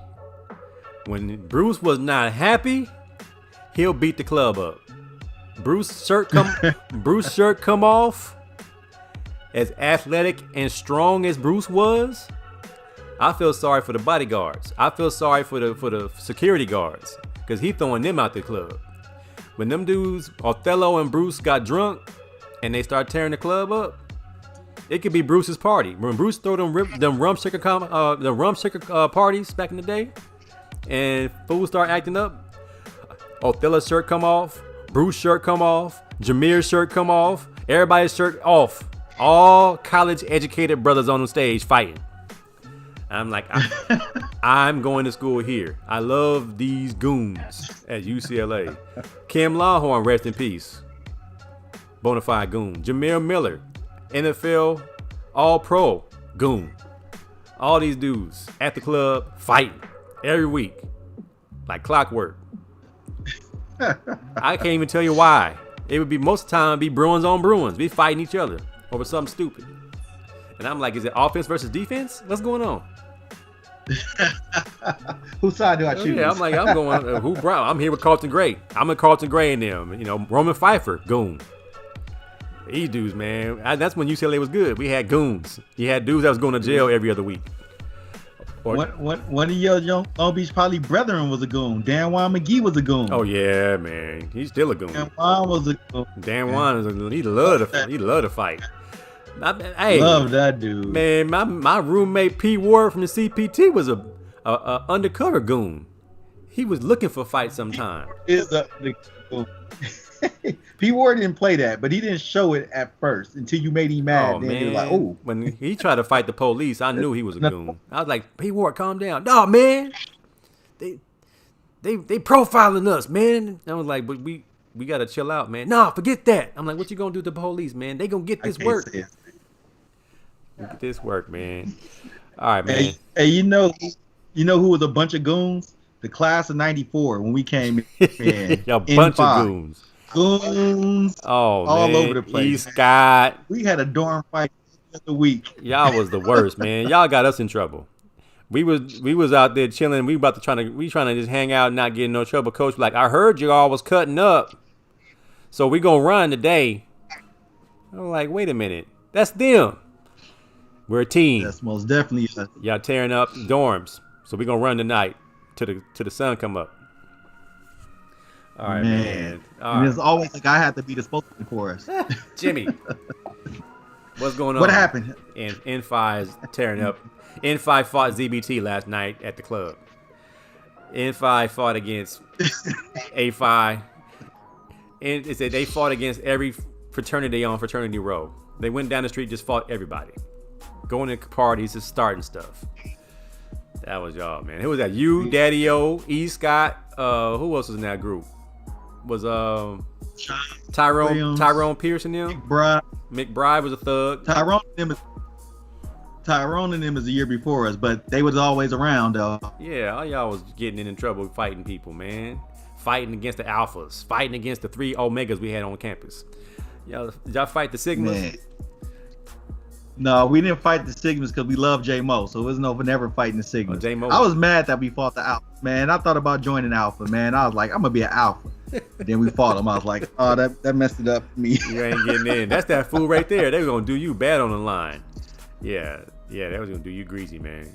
When Bruce was not happy, he'll beat the club up. Bruce shirt come off. As athletic and strong as Bruce was, I feel sorry for the bodyguards. I feel sorry for the security guards because he throwing them out the club. When them dudes, Othello and Bruce, got drunk and they start tearing the club up, it could be Bruce's party. When Bruce throw them rum shaker parties back in the day, and fools start acting up, Othello's shirt come off, Bruce's shirt come off, Jameer's shirt come off, everybody's shirt off. All college educated brothers on the stage fighting. I'm like, I'm going to school here. I love these goons at UCLA. Kim Longhorn, rest in peace. Bonafide goon. Jameer Miller, NFL All-Pro goon. All these dudes at the club fighting every week like clockwork. I can't even tell you why. It would be most of the time be Bruins on Bruins. Be fighting each other over something stupid. And I'm like, is it offense versus defense? What's going on? Whose side do I choose? Yeah, I'm like, I'm going, I'm here with Carlton Gray. I'm a Carlton Gray and them. Roman Pfeiffer, goon. These dudes, man. That's when UCLA was good. We had goons. You had dudes that was going to jail every other week. One of your Long Beach Poly brethren was a goon. Dan Juan McGee was a goon. Oh yeah, man. He's still a goon. Dan Juan was a goon. Dan Juan he loved to fight. Hey, love that dude. Man, my roommate P Ward from the CPT was a undercover goon. He was looking for fights sometime. P Ward didn't play that, but he didn't show it at first until you made him mad. Oh, then man. You're like, oh. When he tried to fight the police, I knew he was a goon. I was like, P Ward, calm down. No, man. They profiling us, man. I was like, but we gotta chill out, man. Nah, forget that. I'm like, what you gonna do to the police, man? They gonna get this work. Get this work, man. All right, man. Hey, you know who was a bunch of goons? The class of '94 when we came in. A bunch of goons. Goons. Oh, all man. over the place. E. Scott. We had a dorm fight every other week. Y'all was the worst, man. Y'all got us in trouble. We was out there chilling. We trying to just hang out and not get in no trouble. Coach was like, I heard you all was cutting up, so we gonna run today. I'm like, wait a minute, that's them. We're a team. That's most definitely us. Y'all tearing up dorms, so we gonna run tonight till the sun come up. All right, man. All right. There's always a guy had to be the spokesman for us. Jimmy, what's going on? What happened? And N5 is tearing up. N5 fought ZBT last night at the club. N5 fought against A5. And it said they fought against every fraternity on Fraternity Row. They went down the street, just fought everybody. Going to parties and starting stuff. That was y'all, man. Who was that? You, Daddy-O, E. Scott. Who else was in that group? Was Tyrone Pierce and them? McBride was a thug. Tyrone and them is a year before us, but they was always around though. Yeah, all y'all was getting in trouble fighting people, man. Fighting against the alphas, fighting against the 3 omegas we had on campus. Did y'all fight the sigmas? Man. No, we didn't fight the sigmas because we love J Mo, so it was never fighting the sigmas. J-Mo. I was mad that we fought the alpha, man. I thought about joining alpha, man. I was like, I'm gonna be an alpha. Then we fought them. I was like, oh, that messed it up for me. You ain't getting in. That's that fool right there. They were gonna do you bad on the line. Yeah, that was gonna do you greasy, man.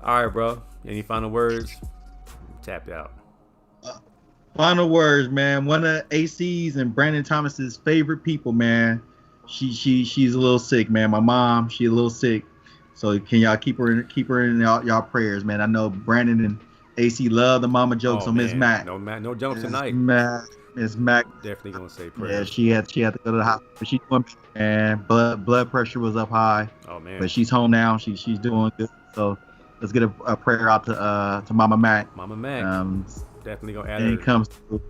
All right, bro. Any final words? Tapped out. Final words, man. One of AC's and Brandon Thomas's favorite people, man. She's a little sick, man. My mom, she a little sick. So can y'all keep her in y'all prayers, man. I know Brandon and AC love the mama jokes on Miss Mac. No jokes tonight. Miss Mac definitely gonna say prayers. Yeah, she had to go to the hospital. She's doing, and blood pressure was up high. Oh man. But she's home now. She's doing good. So let's get a prayer out to Mama Mac. Mama Mac. Definitely gonna add and it comes to,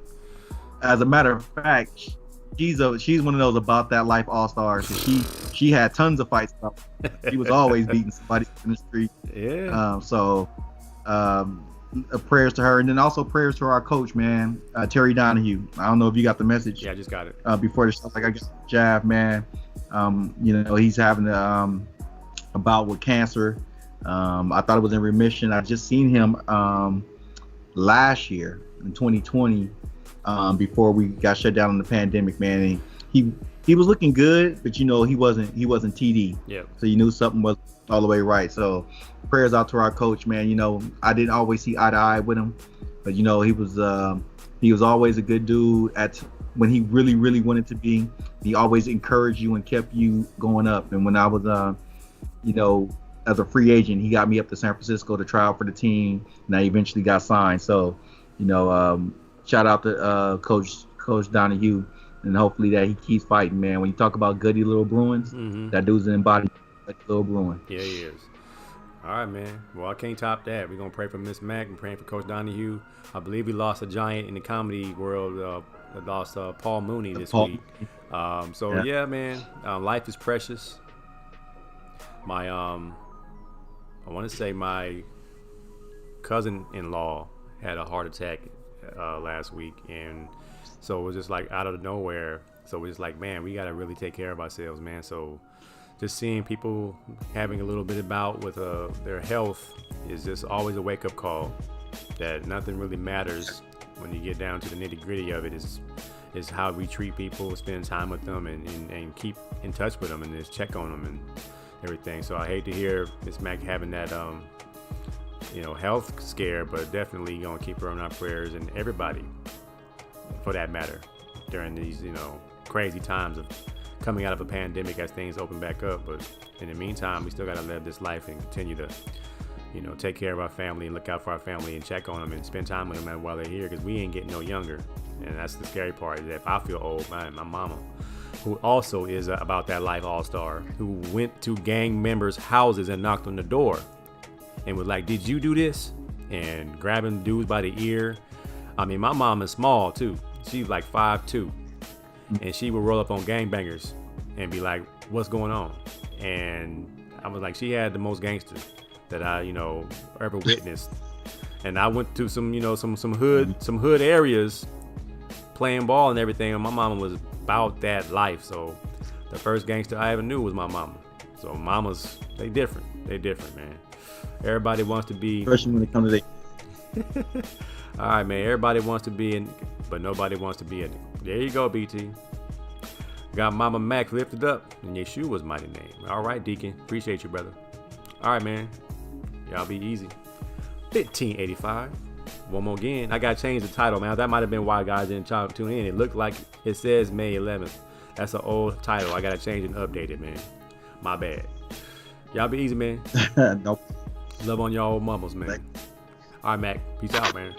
as a matter of fact, she's one of those about that life all-stars. She had tons of fights. She was always beating somebody in the street. Yeah. prayers to her, and then also prayers to our coach, man, Terry Donahue. I don't know if you got the message. Yeah, I just got it. Before the show, like I got the jab, man. He's having a bout with cancer. I thought it was in remission. I just seen him last year in 2020, before we got shut down in the pandemic, man. And he was looking good, but he wasn't TD. Yeah. So you knew something was all the way right. So prayers out to our coach, man. I didn't always see eye to eye with him, but he was always a good dude when he really, really wanted to be. He always encouraged you and kept you going up. And when I was as a free agent, he got me up to San Francisco to try out for the team, and I eventually got signed. So shout out to Coach Donahue, and hopefully that he keeps fighting, man. When you talk about Goody Little Bruins, that dude's an embodiment of Little Bruin. Yeah, he is. All right, man. Well, I can't top that. We're going to pray for Miss Mac and praying for Coach Donahue. I believe we lost a giant in the comedy world. Lost Paul Mooney this week. Yeah, man. Life is precious. I want to say my cousin-in-law had a heart attack last week, and so it was just like out of nowhere. So we're just like, man, we got to really take care of ourselves, man. So just seeing people having a little bit of bout with their health is just always a wake-up call that nothing really matters when you get down to the nitty-gritty of it. Is how we treat people, spend time with them, and keep in touch with them, and just check on them and everything. So I hate to hear Miss Mac having that health scare, but definitely gonna keep her on our prayers, and everybody for that matter during these crazy times of coming out of a pandemic as things open back up. But in the meantime, we still gotta live this life and continue to take care of our family and look out for our family and check on them and spend time with them while they're here, because we ain't getting no younger. And that's the scary part, is that if I feel old, my mama, who also is about that life all-star, who went to gang members' houses and knocked on the door and was like, did you do this? And grabbing dudes by the ear. I mean, my mom is small too. She's like 5'2", and she would roll up on gangbangers and be like, what's going on? And I was like, she had the most gangsters that I ever witnessed. And I went to some hood areas playing ball and everything, and my mama was about that life. So the first gangster I ever knew was my mama. So mamas, they different, man. Everybody wants to be, especially when it comes to all right, man, everybody wants to be in, but nobody wants to be in it. There you go, BT. Got Mama Mac lifted up, and Yeshua's mighty name. All right, Deacon, appreciate you, brother. All right, man, y'all be easy. 1585. One more again. I gotta change the title, man. That might have been why guys didn't tune in. It looked like it says May 11th. That's an old title. I gotta change and update it, man. My bad. Y'all be easy, man. Nope. Love on y'all old mamas, man. All right, Mac. Peace out, man.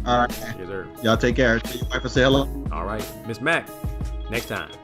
All right. Yes, sir. Y'all take care. Tell your wife to say hello. All right. Miss Mac, next time.